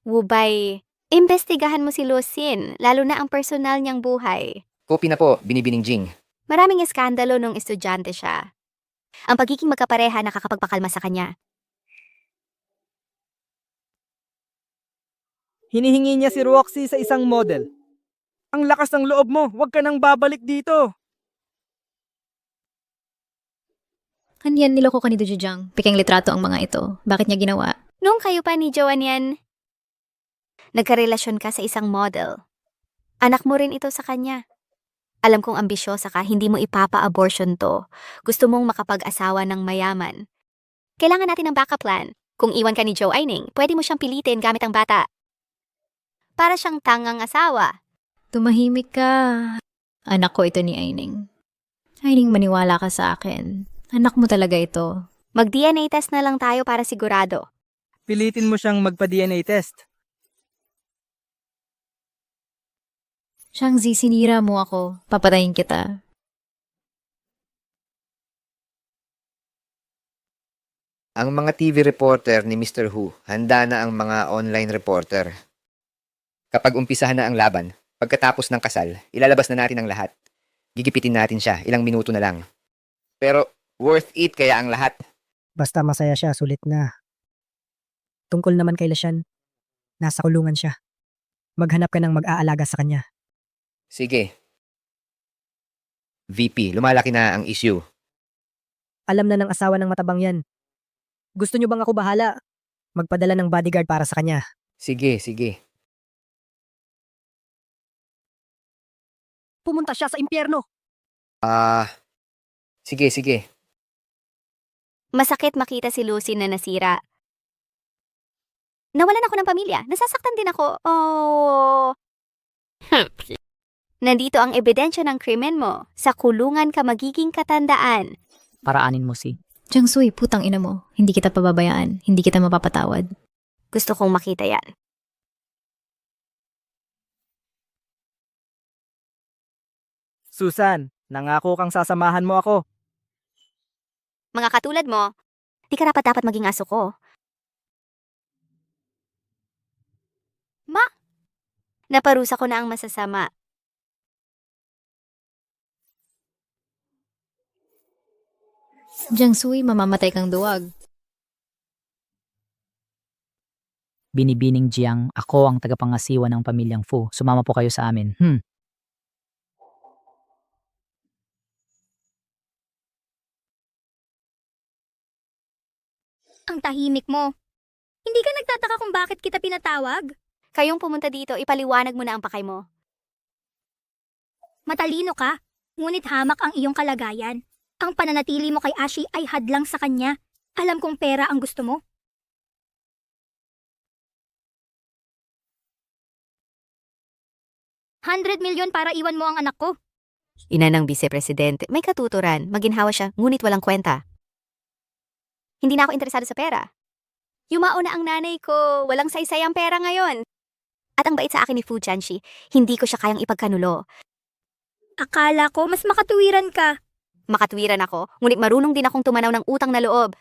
Wubay, imbestigahan mo si Lucin, lalo na ang personal niyang buhay.
Copy na po, Binibining Jing.
Maraming eskandalo nung estudyante siya. Ang pagiging magkapareha nakakapagpakalma sa kanya.
Hinihingi niya si Roxy sa isang model. Ang lakas ng loob mo, huwag ka nang babalik dito.
Kanyan, niloko ka ni Dujujang. Pikeng litrato ang mga ito. Bakit niya ginawa?
Nung kayo pa ni Joanne yan, nagkarelasyon ka sa isang model. Anak mo rin ito sa kanya. Alam kong ambisyosa ka, hindi mo ipapa-abortion to. Gusto mong makapag-asawa ng mayaman. Kailangan natin ng backup plan. Kung iwan ka ni Joe Aining, pwede mo siyang pilitin gamit ang bata. Para siyang tangang asawa.
Tumahimik ka. Anak ko ito ni Aining. Aining, maniwala ka sa akin. Anak mo talaga ito.
Mag-DNA test na lang tayo para sigurado.
Pilitin mo siyang magpa-DNA test.
Shangzi, sinira mo ako. Papatayin kita.
Ang mga TV reporter ni Mr. Hu, handa na ang mga online reporter. Kapag umpisahan na ang laban, pagkatapos ng kasal, ilalabas na natin ang lahat. Gigipitin natin siya, ilang minuto na lang. Pero worth it kaya ang lahat.
Basta masaya siya, sulit na. Tungkol naman kay Lashan, nasa kulungan siya. Maghanap ka ng mag-aalaga sa kanya.
Sige. VP, lumalaki na ang issue.
Alam na ng asawa ng matabang yan. Gusto niyo bang ako bahala? Magpadala ng bodyguard para sa kanya.
Sige, sige.
Pumunta siya sa impyerno.
Sige, sige.
Masakit makita si Lucy na nasira. Nawalan ako ng pamilya. Nasasaktan din ako. Oh. Nandito ang ebidensya ng krimen mo. Sa kulungan ka magiging katandaan.
Paraanin mo si.
Jiang Sui, putang ina mo. Hindi kita pababayaan. Hindi kita mapapatawad.
Gusto kong makita yan.
Susan, nangako kang sasamahan mo ako.
Mga katulad mo, di ka dapat maging aso ko. Ma, naparusa ko na ang masasama.
Jiang Sui, mamamatay kang duwag.
Binibining Jiang, ako ang tagapangasiwa ng pamilyang Fu. Sumama po kayo sa amin.
Ang tahimik mo. Hindi ka nagtataka kung bakit kita pinatawag?
Kayong pumunta dito, ipaliwanag mo na ang pakay mo.
Matalino ka, ngunit hamak ang iyong kalagayan. Ang pananatili mo kay Ashi ay hadlang sa kanya. Alam kong pera ang gusto mo. $100 million para iwan mo ang anak ko.
Ina ng vice-presidente, may katuturan, maginhawa siya, ngunit walang kwenta. Hindi na ako interesado sa pera. Yumao na ang nanay ko, walang saysay ang pera ngayon. At ang bait sa akin ni Fu Jianxi, hindi ko siya kayang ipagkanulo.
Akala ko mas makatuwiran ka.
Makatwiran ako, ngunit marunong din akong tumanaw ng utang na loob.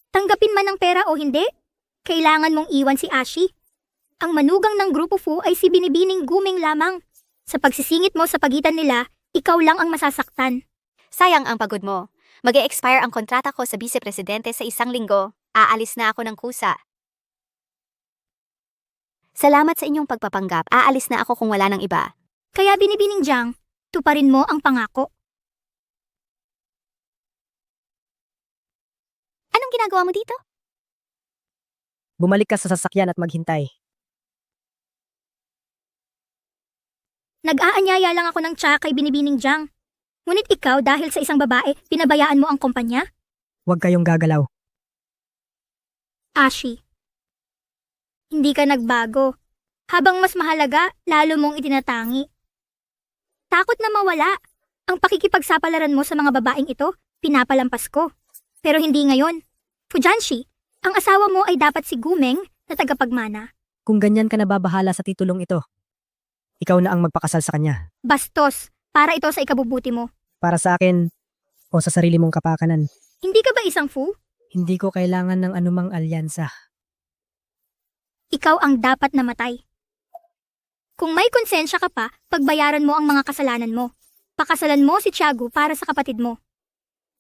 Tanggapin man ang pera o hindi, kailangan mong iwan si Ashi. Ang manugang ng Grupo Fu ay si Binibining Guming lamang. Sa pagsisingit mo sa pagitan nila, ikaw lang ang masasaktan.
Sayang ang pagod mo. Mag-e-expire ang kontrata ko sa vice-presidente sa 1 linggo. Aalis na ako ng kusa. Salamat sa inyong pagpapanggap. Aalis na ako kung wala ng iba.
Kaya Binibining Jiang, tuparin mo ang pangako.
Anong ginagawa mo dito?
Bumalik ka sa sasakyan at maghintay.
Nag-aanyaya lang ako ng tsa kay Binibining Jiang. Ngunit ikaw dahil sa isang babae, pinabayaan mo ang kumpanya?
Huwag kayong gagalaw.
Ashi. Hindi ka nagbago. Habang mas mahalaga, lalo mong itinatangi. Takot na mawala. Ang pakikipagsapalaran mo sa mga babaeng ito, pinapalampas ko. Pero hindi ngayon. Fujanshi, ang asawa mo ay dapat si Gumeng na tagapagmana.
Kung ganyan ka nababahala sa titulong ito, ikaw na ang magpakasal sa kanya.
Bastos, para ito sa ikabubuti mo.
Para sa akin, o sa sarili mong kapakanan,
Hindi ka ba isang fu?
hindi ko kailangan ng anumang alyansa.
Ikaw ang dapat namatay. Kung may konsensya ka pa, pagbayaran mo ang mga kasalanan mo. Pakasalan mo si Tiago para sa kapatid mo.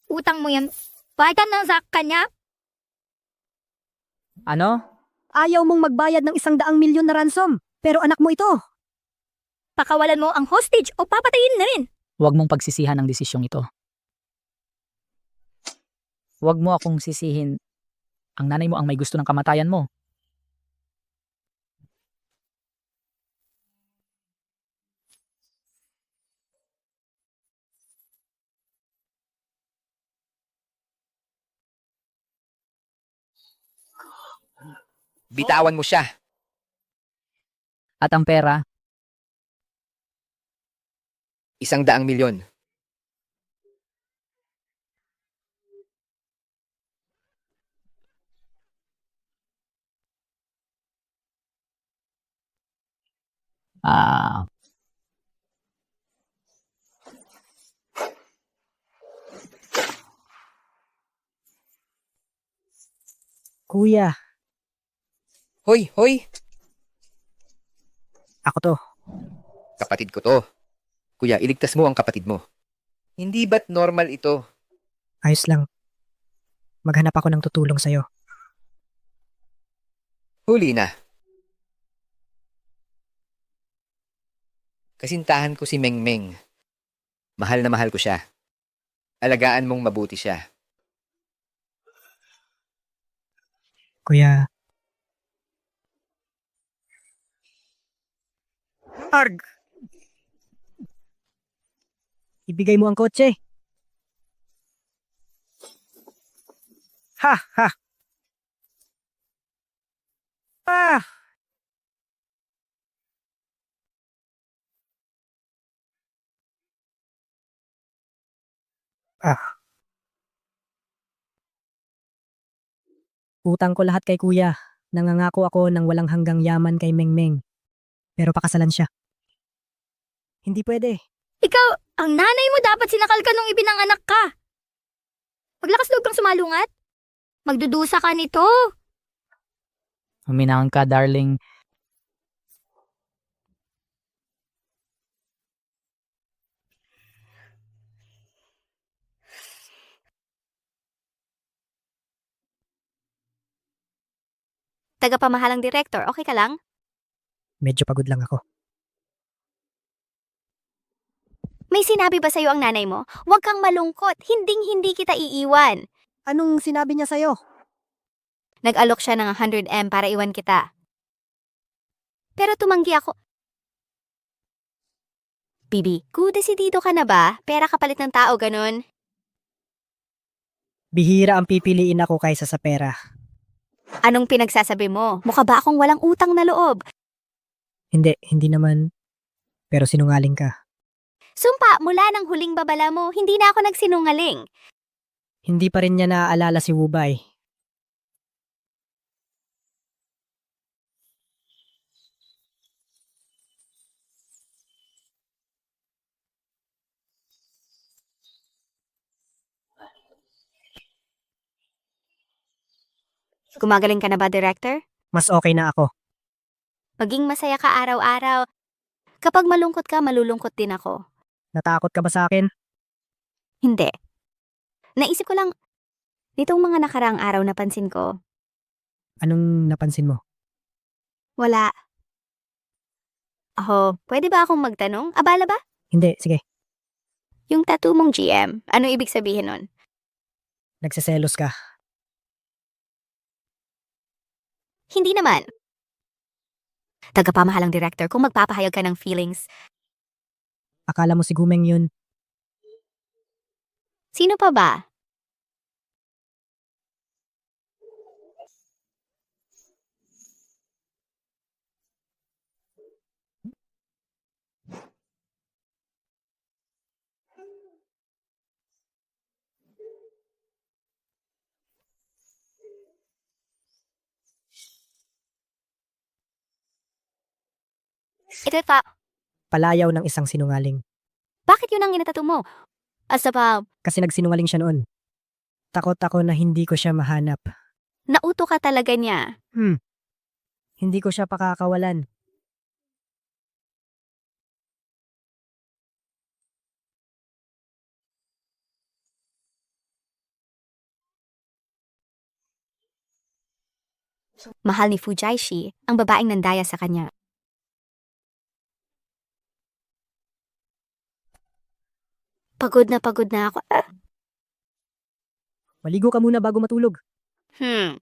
Utang mo yan. Bayan ng zak kanya.
Ano?
Ayaw mong magbayad ng 100 milyon na ransom, pero anak mo ito.
Pakawalan mo ang hostage o papatayin na rin.
Huwag mong pagsisihan ang desisyong ito. Huwag mo akong sisihin. Ang nanay mo ang may gusto ng kamatayan mo.
Bitawan mo siya.
At ang pera,
100 milyon.
ah,
Kuya,
Hoy, hoy!
ako to.
Kapatid ko to. Kuya, iligtas mo ang kapatid mo. Hindi ba't normal ito?
Ayos lang. Maghanap ako ng tutulong sa'yo.
Huli na. Kasintahan ko si Mengmeng. Mahal na mahal ko siya. Alagaan mong mabuti siya.
Kuya. Arg! Ibigay mo ang kotse. Ha, ha. Ah! Ah. Utang ko lahat kay kuya. Nangangako ako ng walang hanggang yaman kay Mengmeng. Pero pakasalan siya. Hindi pwede.
Ikaw, ang nanay mo dapat sinakal ka nung ibinanganak ka. Maglakas loob kang sumalungat. Magdudusa ka nito.
huminahon ka, darling.
Tagapamahalang direktor, okay ka lang?
Medyo pagod lang ako.
May sinabi ba sa'yo ang nanay mo? Huwag kang malungkot. Hinding-hindi kita iiwan.
Anong sinabi niya sa'yo?
Nag-alok siya ng 100M para iwan kita. Pero tumanggi ako. Bibi, desidido ka na ba? Pera kapalit ng tao, ganun.
Bihira ang pipiliin ako kaysa sa pera.
Anong pinagsasabi mo? Mukha ba akong walang utang na loob?
Hindi naman. Pero sinungaling ka.
Sumpa, mula ng huling babala mo, hindi na ako nagsinungaling.
Hindi pa rin niya naaalala si Wubay.
Gumagaling ka na ba, Director?
Mas okay na ako.
Maging masaya ka araw-araw. Kapag malungkot ka, malulungkot din ako.
Natakot ka ba sa akin?
Hindi. Naisip ko lang, nitong mga nakaraang araw napansin ko,
Anong napansin mo?
wala. Pwede ba akong magtanong? Abala ba?
Hindi, sige.
Yung tattoo mong GM, ano ibig sabihin nun?
Nagseselos ka.
Hindi naman. Tagapamahalang director, kung magpapahayag ka ng feelings,
Akala mo si Gumeng yun.
sino pa ba? Ito pa,
Palayaw ng isang sinungaling.
bakit yun ang inatato mo? Asa pa,
Kasi nagsinungaling siya noon. Takot ako na hindi ko siya mahanap.
nauto ka talaga niya.
Hindi ko siya pakakawalan.
Mahal ni Fujaishi, ang babaeng nandaya sa kanya. Pagod na ako.
Maligo ka muna bago matulog.
Hmm.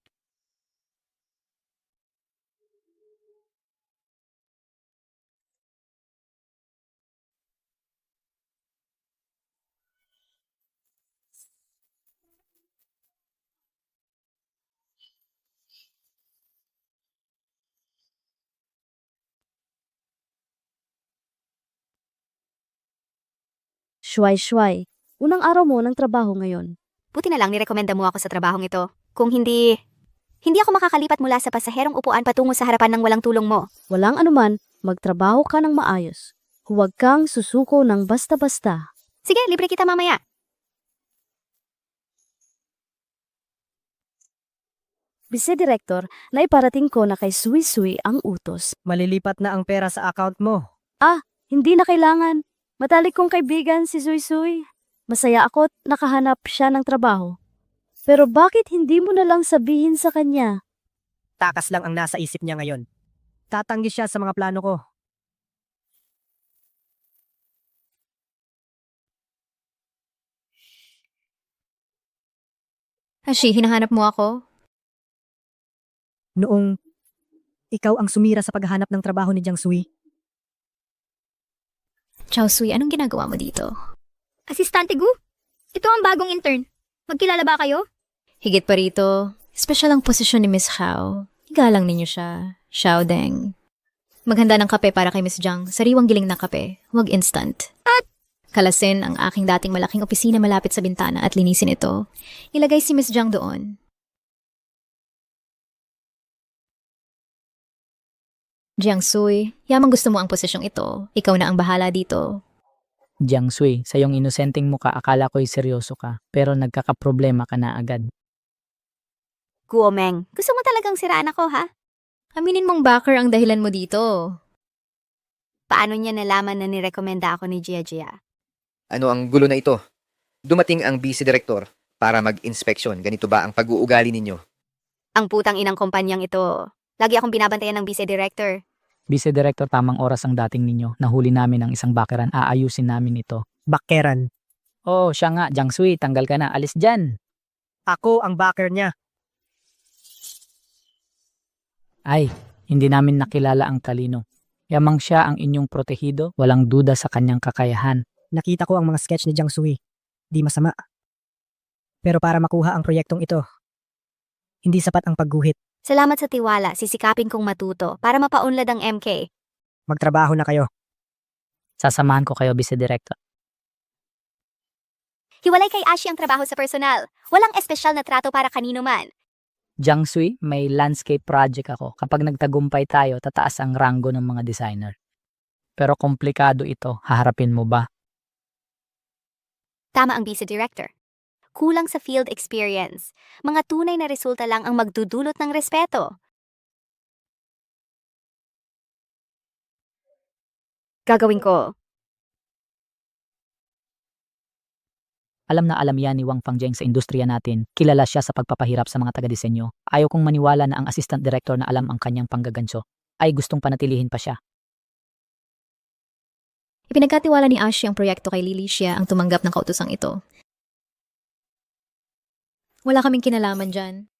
Shuay-shuay. Unang araw mo ng trabaho ngayon.
Buti na lang nirekomenda mo ako sa trabahong ito. Kung hindi ako makakalipat mula sa pasaherong upuan patungo sa harapan ng walang tulong mo.
Walang anuman, magtrabaho ka ng maayos. Huwag kang susuko ng basta-basta.
Sige, libre kita mamaya.
Vice-director, naiparating ko na kay Sui-Sui ang utos.
Malilipat na ang pera sa account mo.
Hindi na kailangan. Matalik kong kaibigan si Sui-Sui. Masaya ako't nakahanap siya ng trabaho. Pero bakit hindi mo na lang sabihin sa kanya?
Takas lang ang nasa isip niya ngayon. Tatanggi siya sa mga plano ko.
Hashi, hinahanap mo ako?
Noong ikaw ang sumira sa paghahanap ng trabaho ni Jiang Sui,
Chow Sui, anong ginagawa mo dito?
Asistante Gu, ito ang bagong intern. Magkilala ba kayo?
Higit pa rito, special ang posisyon ni Miss Hao. Igalang ninyo siya. Xiao Deng. Maghanda ng kape para kay Miss Jiang. Sariwang giling na kape. Huwag instant. At kalasin ang aking dating malaking opisina malapit sa bintana at linisin ito. Ilagay si Miss Jiang doon. Jiang Sui, yamang gusto mo ang posisyong ito. Ikaw na ang bahala dito.
Jiang Sui, sa iyong inosenteng muka akala ko'y seryoso ka, pero nagkakaproblema ka na agad.
Guomeng, gusto mo talagang siraan ako, ha?
Aminin mong backer ang dahilan mo dito.
Paano niya nalaman na nirekomenda ako ni Gia Gia?
Ano ang gulo na ito? Dumating ang vice director para mag-inspeksyon. Ganito ba ang pag-uugali ninyo?
Ang putang inang kumpanyang ito. Lagi akong binabantayan ng vice director.
Vice Director, tamang oras ang dating ninyo. Nahuli namin ang isang bakeran. Aayusin namin ito.
bakeran.
Oh, siya nga, Jiang Sui, tanggal ka na. Alis dyan.
Ako ang baker niya.
Ay, hindi namin nakilala ang talino. Yamang siya ang inyong protehido, walang duda sa kanyang kakayahan.
Nakita ko ang mga sketch ni Jiang Sui. Di masama. Pero para makuha ang proyektong ito, hindi sapat ang pagguhit.
Salamat sa tiwala, sisikapin kong matuto para mapaunlad ang MK.
Magtrabaho na kayo.
Sasamahan ko kayo, Vice Director.
Hiwalay kay Ashi ang trabaho sa personal. Walang espesyal na trato para kanino man.
Jiang Sui, may landscape project ako. Kapag nagtagumpay tayo, tataas ang ranggo ng mga designer. Pero komplikado ito, haharapin mo ba?
Tama ang vice director. kulang sa field experience. Mga tunay na resulta lang ang magdudulot ng respeto. Gagawin ko.
Alam na alam yan ni Wang Fangjeng sa industriya natin. Kilala siya sa pagpapahirap sa mga taga-disenyo. Ayaw kong maniwala na ang assistant director na alam ang kanyang panggaganso ay gustong panatilihin pa siya.
Ipinagkatiwala ni Ashi ang proyekto kay Lily, siya ang tumanggap ng kautosang ito. Wala kaming kinalaman dyan.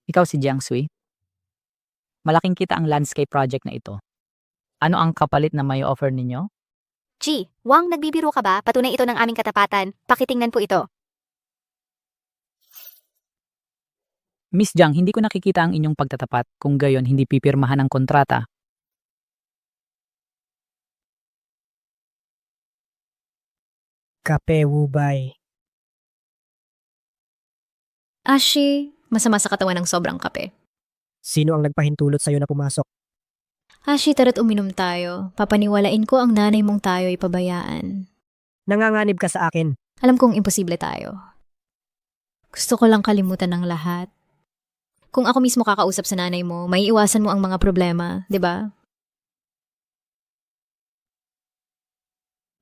Ikaw si Jiang Sui. Malaking kita ang landscape project na ito. Ano ang kapalit na may offer ninyo?
G, Wang, nagbibiro ka ba? Patunay ito ng aming katapatan. Pakitingnan po ito.
Miss Jiang, hindi ko nakikita ang inyong pagtatapat. Kung gayon, hindi pipirmahan ang kontrata.
Kape, Wubay.
Ashi, masama sa katawan ng sobrang kape.
Sino ang nagpahintulot sa'yo na pumasok?
Ashi, tara't uminom tayo. Papaniwalain ko ang nanay mong tayo ipabayaan.
Nanganganib ka sa akin.
Alam kong imposible tayo. Gusto ko lang kalimutan ng lahat. Kung ako mismo kakausap sa nanay mo, may iwasan mo ang mga problema, di ba?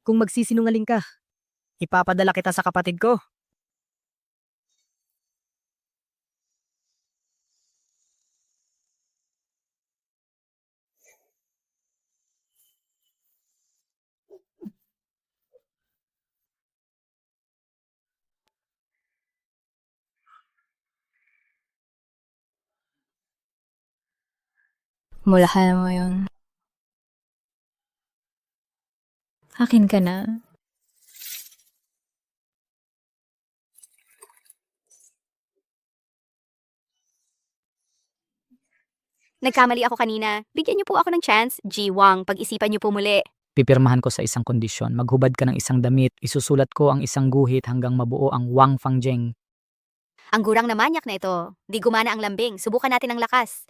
Kung magsisinungaling ka, ipapadala kita sa kapatid ko.
Mulahan mo yun. Akin ka na.
Nagkamali ako kanina. Bigyan niyo po ako ng chance. G, Wang, pag-isipan niyo po muli.
Pipirmahan ko sa isang kondisyon. Maghubad ka ng isang damit. Isusulat ko ang isang guhit hanggang mabuo ang Wang Fangjeng.
Ang gurang na manyak na ito. Di gumana ang lambing. Subukan natin ang lakas.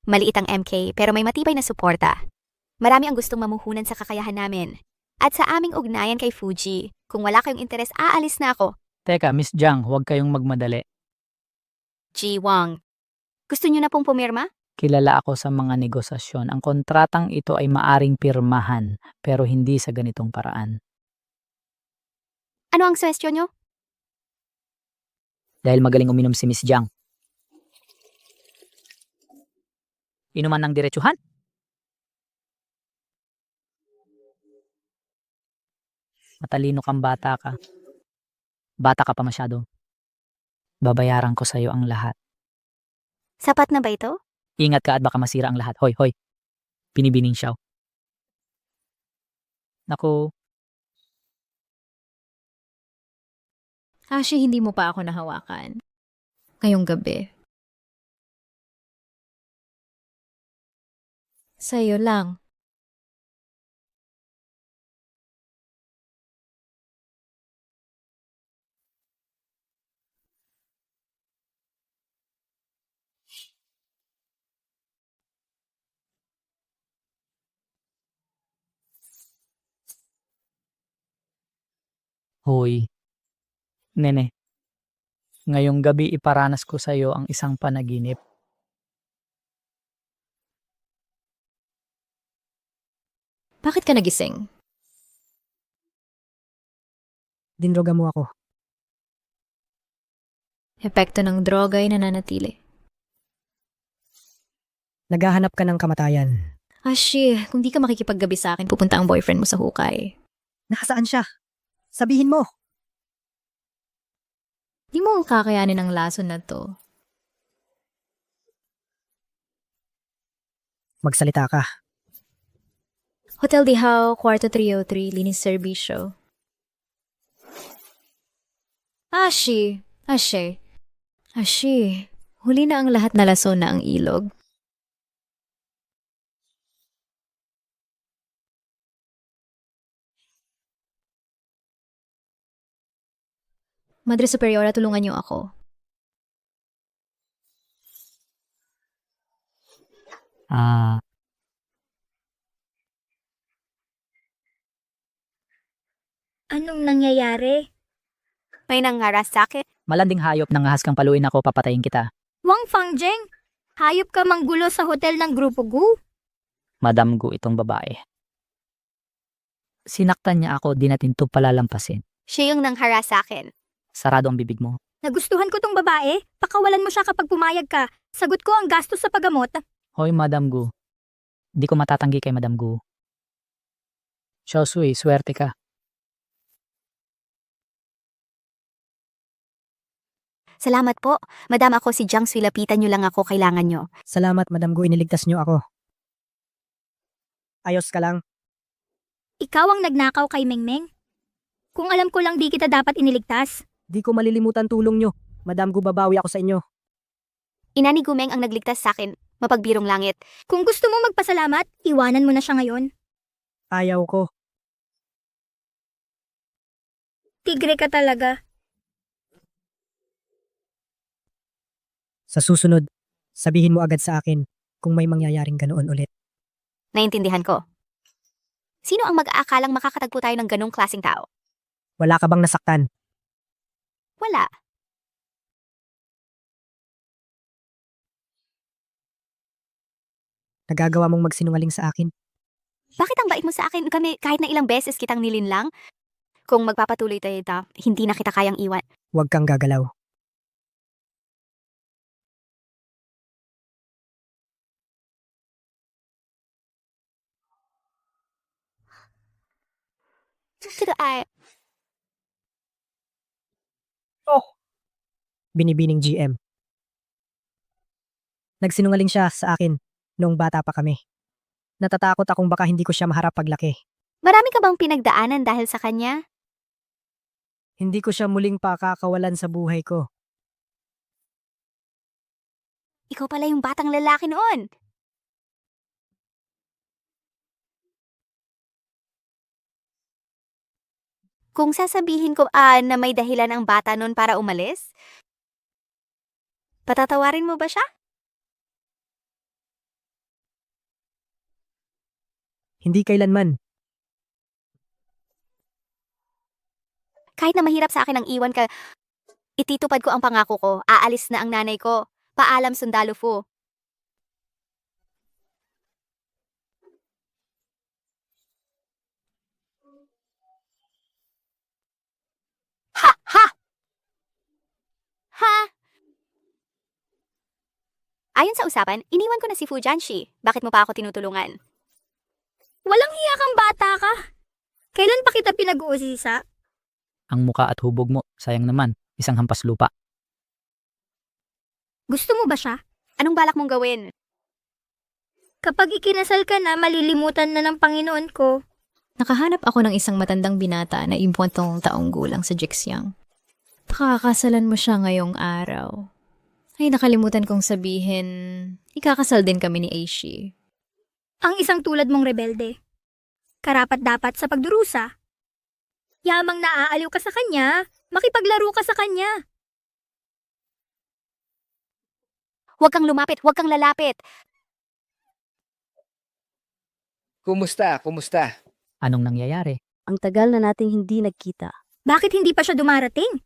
Maliit ang MK pero may matibay na suporta. Marami ang gustong mamuhunan sa kakayahan namin. At sa aming ugnayan kay Fuji, kung wala kayong interes, aalis na ako.
Teka, Miss Jiang, huwag kayong magmadali.
G, Wang. Gusto niyo na pong pumirma?
Kilala ako sa mga negosasyon. Ang kontratang ito ay maaring pirmahan, pero hindi sa ganitong paraan.
Ano ang suwestyon niyo?
Dahil magaling uminom si Miss Jiang. Inuman ng diretsuhan? Matalino kang bata ka. Bata ka pa masyado. Babayaran ko sa'yo ang lahat.
Sapat na ba ito?
Ingat ka at baka masira ang lahat. Hoy, hoy. Binibining siya. Naku,
Ashi, hindi mo pa ako nahawakan. Ngayong gabi. Sa'yo lang.
hoy. Nene, ngayong gabi iparanas ko sa'yo ang isang panaginip.
Bakit ka nagising?
Dinroga mo ako.
Epekto ng droga ay nananatili.
Naghahanap ka ng kamatayan.
Ashi, kung di ka makikipaggabi sa akin, pupunta ang boyfriend mo sa hukay.
Nasaan siya? Sabihin mo.
Di mo ang kakayanin ang lason na to.
Magsalita ka.
Hotel Dihao, kwarto 303, linis serbisyo. Ashi, huli na ang lahat na lason na ang ilog. Madre Superiora, tulungan niyo ako.
Anong nangyayari?
May nangaras sa akin.
Malanding hayop nang ahas kang paluin ako, papatayin kita.
Wang Fangjeng, hayop ka manggulo sa hotel ng Grupo Gu?
Madam Gu itong babae. Sinaktan niya ako, di natin to palalampasin.
Siya yung nangharas sa akin.
Sarado ang bibig mo.
Nagustuhan ko tong babae. Pakawalan mo siya kapag pumayag ka. Sagot ko ang gastos sa paggamot.
Hoy, Madam Gu. Di ko matatanggi kay Madam Gu. Xiaosui, swerte ka.
Salamat po. Madam, ako si Jiang Sui. Lapitan niyo lang ako. Kailangan niyo.
Salamat, Madam Gu, iniligtas niyo ako. Ayos ka lang.
Ikaw ang nagnakaw kay Mengmeng. Kung alam ko lang di kita dapat iniligtas.
Di ko malilimutan tulong niyo. Madam Gu, babawi ako sa inyo.
Ina ni Gumeng ang nagligtas sa akin. Mapagbirong langit.
Kung gusto mo magpasalamat, iwanan mo na siya ngayon.
Ayaw ko.
Tigre ka talaga.
Sa susunod, sabihin mo agad sa akin kung may mangyayaring ganoon ulit.
Naintindihan ko. Sino ang mag-aakalang makakatagpo tayo ng ganong klaseng tao?
Wala ka bang nasaktan?
Wala.
Nagagawa mong magsinungaling sa akin?
Bakit ang bait mo sa akin? Kami kahit na ilang beses kitang nilinlang? Kung magpapatuloy tayo hindi na kita kayang iwan.
Huwag kang gagalaw.
Pero ay,
Binibining GM. Nagsinungaling siya sa akin noong bata pa kami. Natatakot akong baka hindi ko siya maharap paglaki.
marami ka bang pinagdaanan dahil sa kanya?
Hindi ko siya muling pakakawalan sa buhay ko.
Ikaw pala yung batang lalaki noon. Kung sasabihin ko na may dahilan ang bata noon para umalis, patatawarin mo ba siya?
Hindi kailanman.
Kahit na mahirap sa akin ang iwan ka, ititupad ko ang pangako ko. Aalis na ang nanay ko. Paalam, Sundalo Fu. Ha! Ha! Ha! Ayon sa usapan, iniwan ko na si Fu Jianxi. Bakit mo pa ako tinutulungan?
Walang hiya kang bata ka. Kailan pa kita pinag-uusisa?
Ang muka at hubog mo, sayang naman, isang hampas lupa.
Gusto mo ba siya?
Anong balak mong gawin?
Kapag ikinasal ka na, malilimutan na ng Panginoon ko.
Nakahanap ako ng isang matandang binata na 40 taong gulang sa Jixiang. Pakakasalan mo siya ngayong araw. Ay, nakalimutan kong sabihin, ikakasal din kami ni Aishi.
Ang isang tulad mong rebelde. Karapat-dapat sa pagdurusa. Yamang naaaliw ka sa kanya, makipaglaro ka sa kanya.
Huwag kang lumapit, huwag kang lalapit.
Kumusta? Kumusta?
Anong nangyayari?
Ang tagal na nating hindi nagkita.
Bakit hindi pa siya dumarating?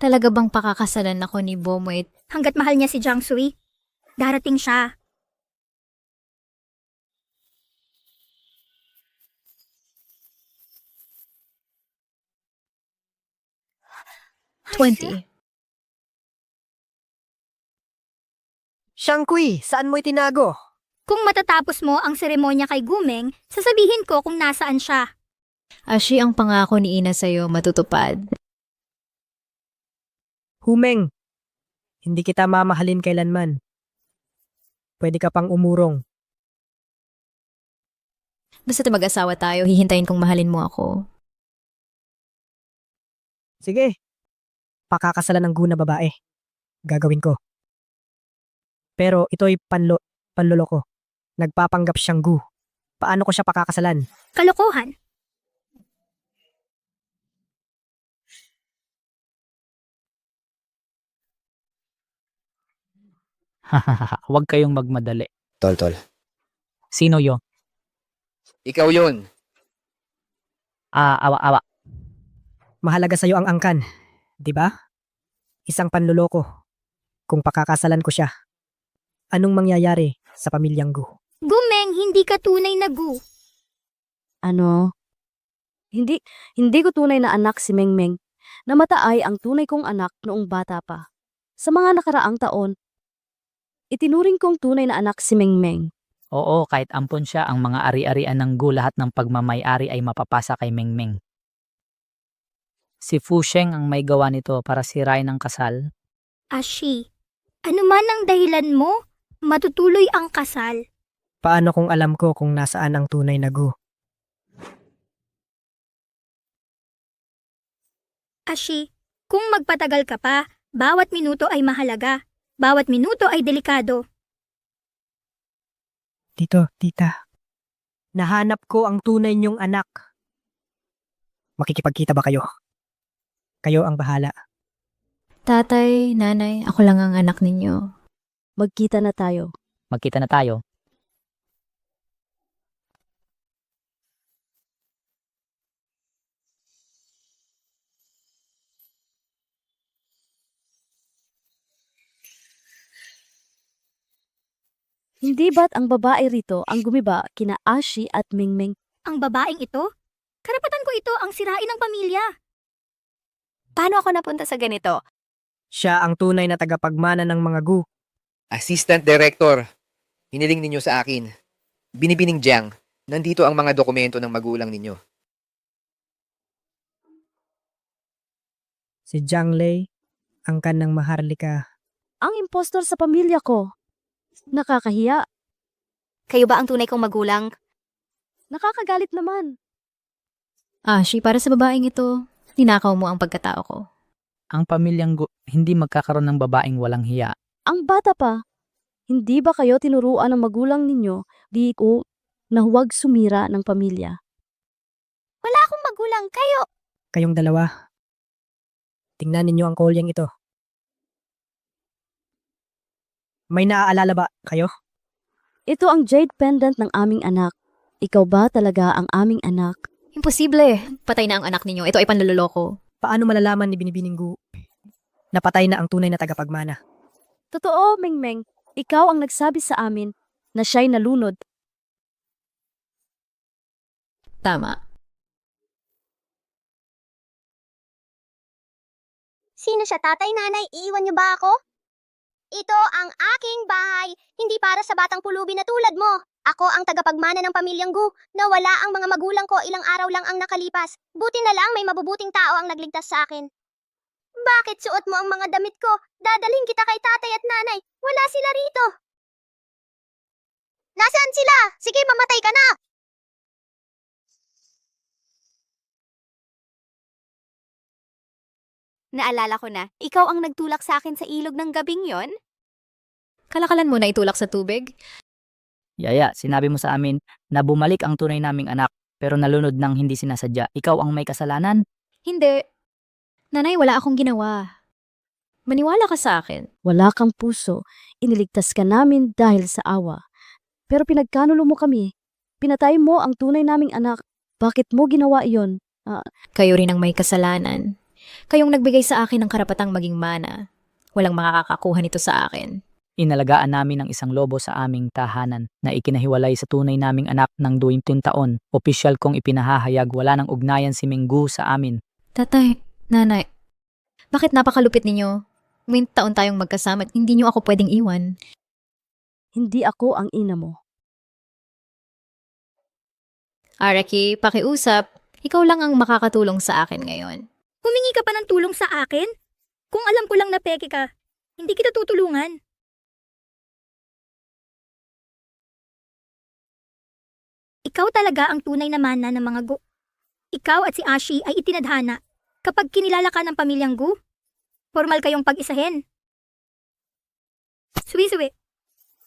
Talaga bang pakakasalan ako ni Bomoy?
Hanggat mahal niya si Jiang Sui, darating siya.
$20.
Shangkui, saan mo itinago?
Kung matatapos mo ang seremonya kay Gumeng, sasabihin ko kung nasaan siya.
Ashi, ang pangako ni Ina sa'yo matutupad.
Humeng, hindi kita mamahalin kailanman. Pwede ka pang umurong.
Basta mag-asawa tayo, hihintayin kong mahalin mo ako.
Sige, pakakasalan ng guna babae. Gagawin ko. Pero ito'y panlolo ko. Nagpapanggap siyang gu. Paano ko siya pakakasalan?
Kalokohan.
Hahaha, huwag kayong magmadali.
Tol.
Sino yo?
Ikaw yun.
Awa.
Mahalaga sa'yo ang angkan, di ba? Isang panluloko. Kung pakakasalan ko siya, anong mangyayari sa pamilyang Gu?
Gumeng, hindi ka tunay na Gu.
Ano? Hindi ko tunay na anak si Mengmeng. Namatay ang tunay kong anak noong bata pa. Sa mga nakaraang taon, itinuring kong tunay na anak si Mengmeng.
Oo, kahit ampon siya, ang mga ari-arian ng Gu, lahat ng pagmamay-ari ay mapapasa kay Mengmeng. Si Fu Sheng ang may gawa nito para sirain ang kasal.
Ashi, ano man ang dahilan mo, matutuloy ang kasal.
Paano kung alam ko kung nasaan ang tunay na Gu?
Ashi, kung magpatagal ka pa, bawat minuto ay mahalaga. Bawat minuto ay delikado.
Tito, tita. Nahanap ko ang tunay niyong anak. Makikipagkita ba kayo? Kayo ang bahala.
Tatay, nanay, ako lang ang anak ninyo.
Magkita na tayo.
Magkita na tayo.
Hindi ba't ang babae rito ang gumiba kina Ashi at Mingming?
Ang babaeng ito? Karapatan ko ito ang sirain ng pamilya.
Paano ako napunta sa ganito?
Siya ang tunay na tagapagmana ng mga Gu.
Assistant Director, hiniling ninyo sa akin. Binibining Jiang, nandito ang mga dokumento ng magulang ninyo.
Si Jiang Lei, ang kanang Maharlika.
Ang impostor sa pamilya ko. Nakakahiya.
Kayo ba ang tunay kong magulang?
Nakakagalit naman.
Ashi, para sa babaeng ito, ninakaw mo ang pagkatao ko.
Ang pamilyang Gu, hindi magkakaroon ng babaeng walang hiya.
Ang bata pa. Hindi ba kayo tinuruan ng magulang ninyo di ko na huwag sumira ng pamilya?
Wala akong magulang, kayo.
Kayong dalawa. Tingnan ninyo ang kolyang ito. May naaalala ba kayo?
Ito ang jade pendant ng aming anak. Ikaw ba talaga ang aming anak?
Imposible. Patay na ang anak ninyo. Ito ay panluloloko.
Paano malalaman ni Binibining Gu? Napatay na ang tunay na tagapagmana.
Totoo, Mingmeng. Ikaw ang nagsabi sa amin na siya'y nalunod.
Tama.
Sino siya, tatay, nanay? Iiwan niyo ba ako? Ito ang aking bahay, hindi para sa batang pulubi na tulad mo. Ako ang tagapagmana ng pamilyang Gu. Nawala ang mga magulang ko, ilang araw lang ang nakalipas. Buti na lang may mabubuting tao ang nagligtas sa akin. Bakit suot mo ang mga damit ko? Dadalhin kita kay tatay at nanay. Wala sila rito. Nasaan sila? Sige, mamatay ka na!
Naalala ko na, ikaw ang nagtulak sa akin sa ilog ng gabing yon?
Kalakalan mo na itulak sa tubig?
Yaya, sinabi mo sa amin na bumalik ang tunay naming anak pero nalunod ng hindi sinasadya. Ikaw ang may kasalanan?
Hindi. Nanay, wala akong ginawa. Maniwala ka sa akin.
Wala kang puso. Iniligtas ka namin dahil sa awa. Pero pinagkanulo mo kami. Pinatay mo ang tunay naming anak. Bakit mo ginawa iyon?
Kayo rin ang may kasalanan. Kayong nagbigay sa akin ng karapatang maging mana. Walang makakakuha nito sa akin.
Inalagaan namin ang isang lobo sa aming tahanan na ikinahiwalay sa tunay naming anak ng 20 taon. Opisyal kong ipinahahayag wala ng ugnayan si Minggu sa amin.
Tatay, nanay, bakit napakalupit ninyo? May taon tayong magkasama at hindi niyo ako pwedeng iwan.
Hindi ako ang ina mo.
Araki, pakiusap. Ikaw lang ang makakatulong sa akin ngayon.
Humingi ka pa ng tulong sa akin? Kung alam ko lang na peke ka, hindi kita tutulungan. Ikaw talaga ang tunay na mana ng mga Gu. Ikaw at si Ashi ay itinadhana. Kapag kinilala ka ng pamilyang Gu, formal kayong pag-isahin. Suwi-suwi,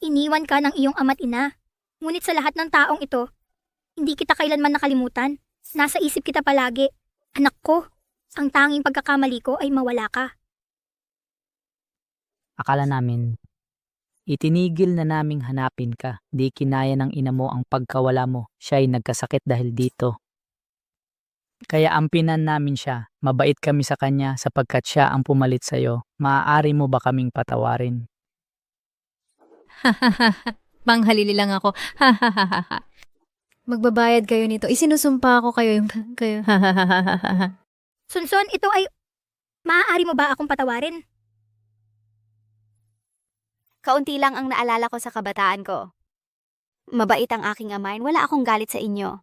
iniwan ka ng iyong ama't ina. Ngunit sa lahat ng taong ito, hindi kita kailanman nakalimutan. Nasa isip kita palagi. Anak ko, ang tanging pagkakamali ko ay mawala ka.
Akala namin, itinigil na naming hanapin ka. Di kinaya ng ina mo ang pagkawala mo. Siya'y nagkasakit dahil dito. Kaya ampinan namin siya. Mabait kami sa kanya sapagkat siya ang pumalit sa'yo. Maaari mo ba kaming patawarin?
Panghalili lang ako. Magbabayad kayo nito. Isinusumpa ko kayo yung kayo.
Sunson, ito ay... Maaari mo ba akong patawarin?
Kaunti lang ang naalala ko sa kabataan ko. Mabait ang aking amain, wala akong galit sa inyo.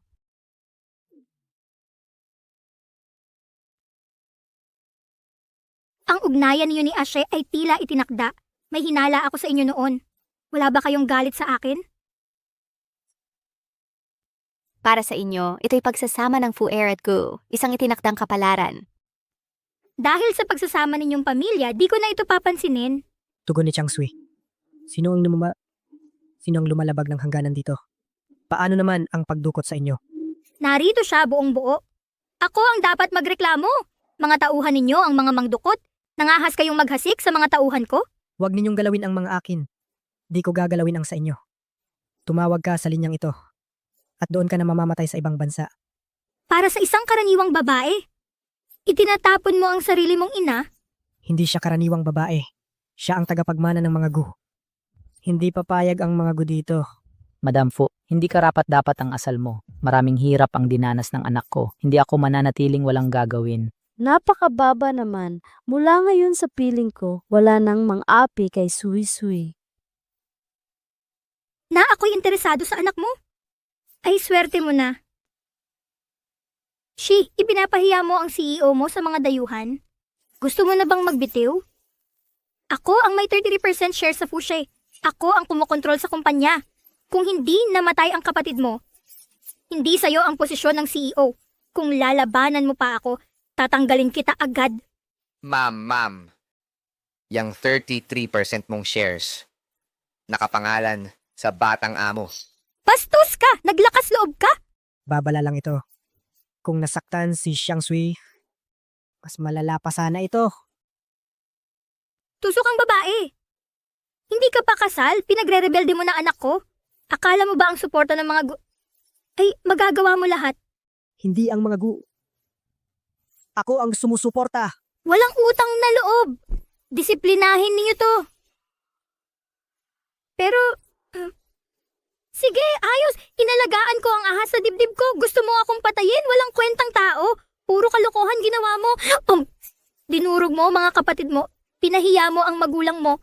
Ang ugnayan niyo ni Ashe ay tila itinakda. May hinala ako sa inyo noon. Wala ba kayong galit sa akin?
Para sa inyo, ito'y pagsasama ng Fuer at Gu, isang itinakdang kapalaran.
Dahil sa pagsasama ninyong pamilya, di ko na ito papansinin.
Tugon ni Chang Sui. Sino ang lumalabag ng hangganan dito? Paano naman ang pagdukot sa inyo?
Narito siya buong buo. Ako ang dapat magreklamo. Mga tauhan ninyo ang mga mangdukot. Nangahas kayong maghasik sa mga tauhan ko?
Huwag ninyong galawin ang mga akin. Di ko gagalawin ang sa inyo. Tumawag ka sa linyang ito. At doon ka na mamamatay sa ibang bansa.
Para sa isang karaniwang babae. Itinatapon mo ang sarili mong ina?
Hindi siya karaniwang babae. Siya ang tagapagmana ng mga Gu. Hindi papayag ang mga Gu dito.
Madam Fu, hindi karapat-dapat ang asal mo. Maraming hirap ang dinanas ng anak ko. Hindi ako mananatiling walang gagawin.
Napakababa naman. Mula ngayon sa piling ko, wala nang mang-api kay Sui-Sui.
Na ako'y interesado sa anak mo? Ay, swerte mo na. Shi, ipinapahiya mo ang CEO mo sa mga dayuhan? Gusto mo na bang magbitiw? Ako ang may 33% share sa Fushe. Ako ang kumokontrol sa kumpanya. Kung hindi namatay ang kapatid mo, hindi sa'yo ang posisyon ng CEO. Kung lalabanan mo pa ako, tatanggalin kita agad.
Ma'am. Yang 33% mong shares, nakapangalan sa batang amo.
Bastos ka! Naglakas loob ka!
Babala lang ito. Kung nasaktan si Xiang Sui, mas malala pa sana ito.
Tusok ang babae. Hindi ka pa kasal, pinagre-rebelde mo na anak ko. Akala mo ba ang suporta ng mga ay, magagawa mo lahat.
Hindi ang mga Gu. Ako ang sumusuporta.
Walang utang na loob. Disiplinahin niyo to. Pero, sige, ayos. Inalagaan ko ang ahas sa dibdib ko. Gusto mo akong patayin? Walang kwentang tao. Puro kalokohan ginawa mo. Dinurog mo mga kapatid mo. Pinahiya mo ang magulang mo.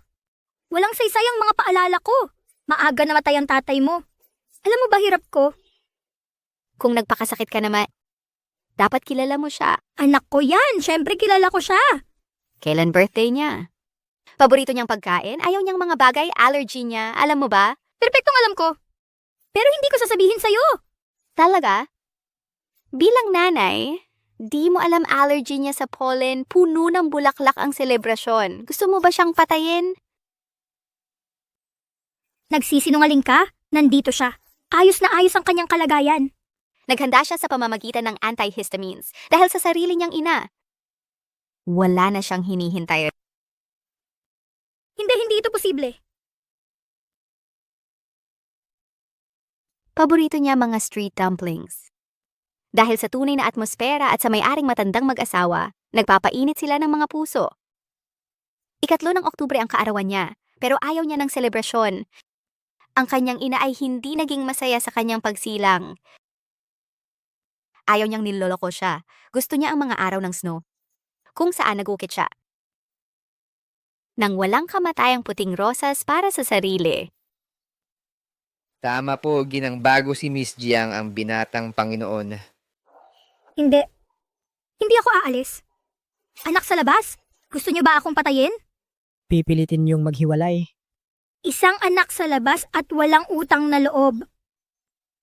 Walang saysay ang mga paalala ko. Maaga namatay ang tatay mo. Alam mo ba hirap ko?
Kung nagpakasakit ka naman, dapat kilala mo siya.
Anak ko yan. Siyempre kilala ko siya.
Kailan birthday niya? Paborito niyang pagkain? Ayaw niyang mga bagay? Allergy niya? Alam mo ba?
Perpektong alam ko. Pero hindi ko sasabihin sa'yo.
Talaga? Bilang nanay, di mo alam allergy niya sa pollen, puno ng bulaklak ang selebrasyon. Gusto mo ba siyang patayin?
Nagsisinungaling ka? Nandito siya. Ayos na ayos ang kanyang kalagayan.
Naghanda siya sa pamamagitan ng antihistamines dahil sa sarili niyang ina. Wala na siyang hinihintay.
Hindi ito posible.
Paborito niya mga street dumplings. Dahil sa tunay na atmosfera at sa may-aring matandang mag-asawa, nagpapainit sila ng mga puso. 3 ng Oktubre ang kaarawan niya, pero ayaw niya ng selebrasyon. Ang kanyang ina ay hindi naging masaya sa kanyang pagsilang. Ayaw niyang niloloko siya. Gusto niya ang mga araw ng snow, kung saan nagukit siya. Nang walang kamatayang puting rosas para sa sarili.
Tama po, ginang bago si Miss Jiang ang binatang Panginoon.
Hindi. Hindi ako aalis. Anak sa labas? Gusto niyo ba akong patayin?
Pipilitin niyong maghiwalay.
Isang anak sa labas at walang utang na loob.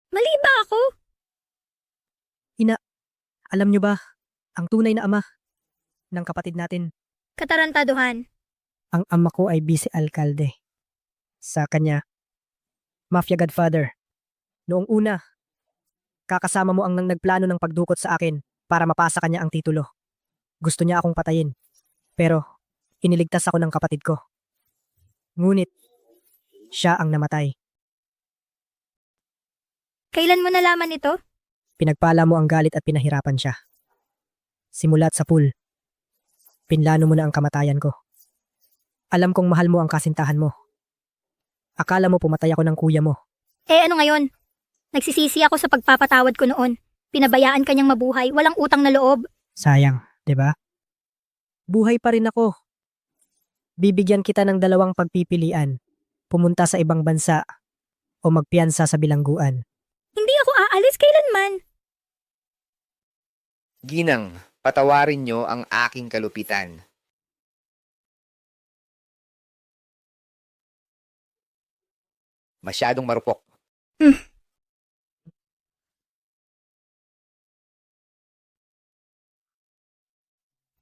Mali ba ako?
Alam niyo ba, ang tunay na ama ng kapatid natin,
Katarantaduhan.
ang ama ko ay vice-alkalde. Sa kanya, mafia godfather. Noong una, kakasama mo ang nagplano ng pagdukot sa akin para mapasa kanya ang titulo. Gusto niya akong patayin. Pero, iniligtas ako ng kapatid ko. Ngunit, siya ang namatay.
Kailan mo nalaman ito?
Pinagpala mo ang galit at pinahirapan siya. Simulat sa pool. Pinlano mo na ang kamatayan ko. Alam kong mahal mo ang kasintahan mo. Akala mo pumatay ako ng kuya mo.
Eh ano ngayon? Nagsisisi ako sa pagpapatawad ko noon. Pinabayaan kanyang mabuhay, walang utang na loob.
Sayang, di ba? Buhay pa rin ako. Bibigyan kita ng dalawang pagpipilian. Pumunta sa ibang bansa o magpiyansa sa bilangguan.
Hindi ako aalis kailanman.
Ginang, patawarin nyo ang aking kalupitan. Masyadong marupok.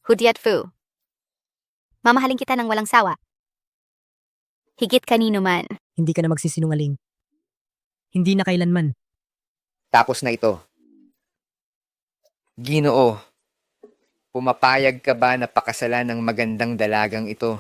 Hudyat Fu. Mamahalin kita ng walang sawa. Higit kanino man.
Hindi ka na magsisinungaling. Hindi na kailanman.
Tapos na ito. Ginoo, pumapayag ka ba na pakasalan ng magandang dalagang ito?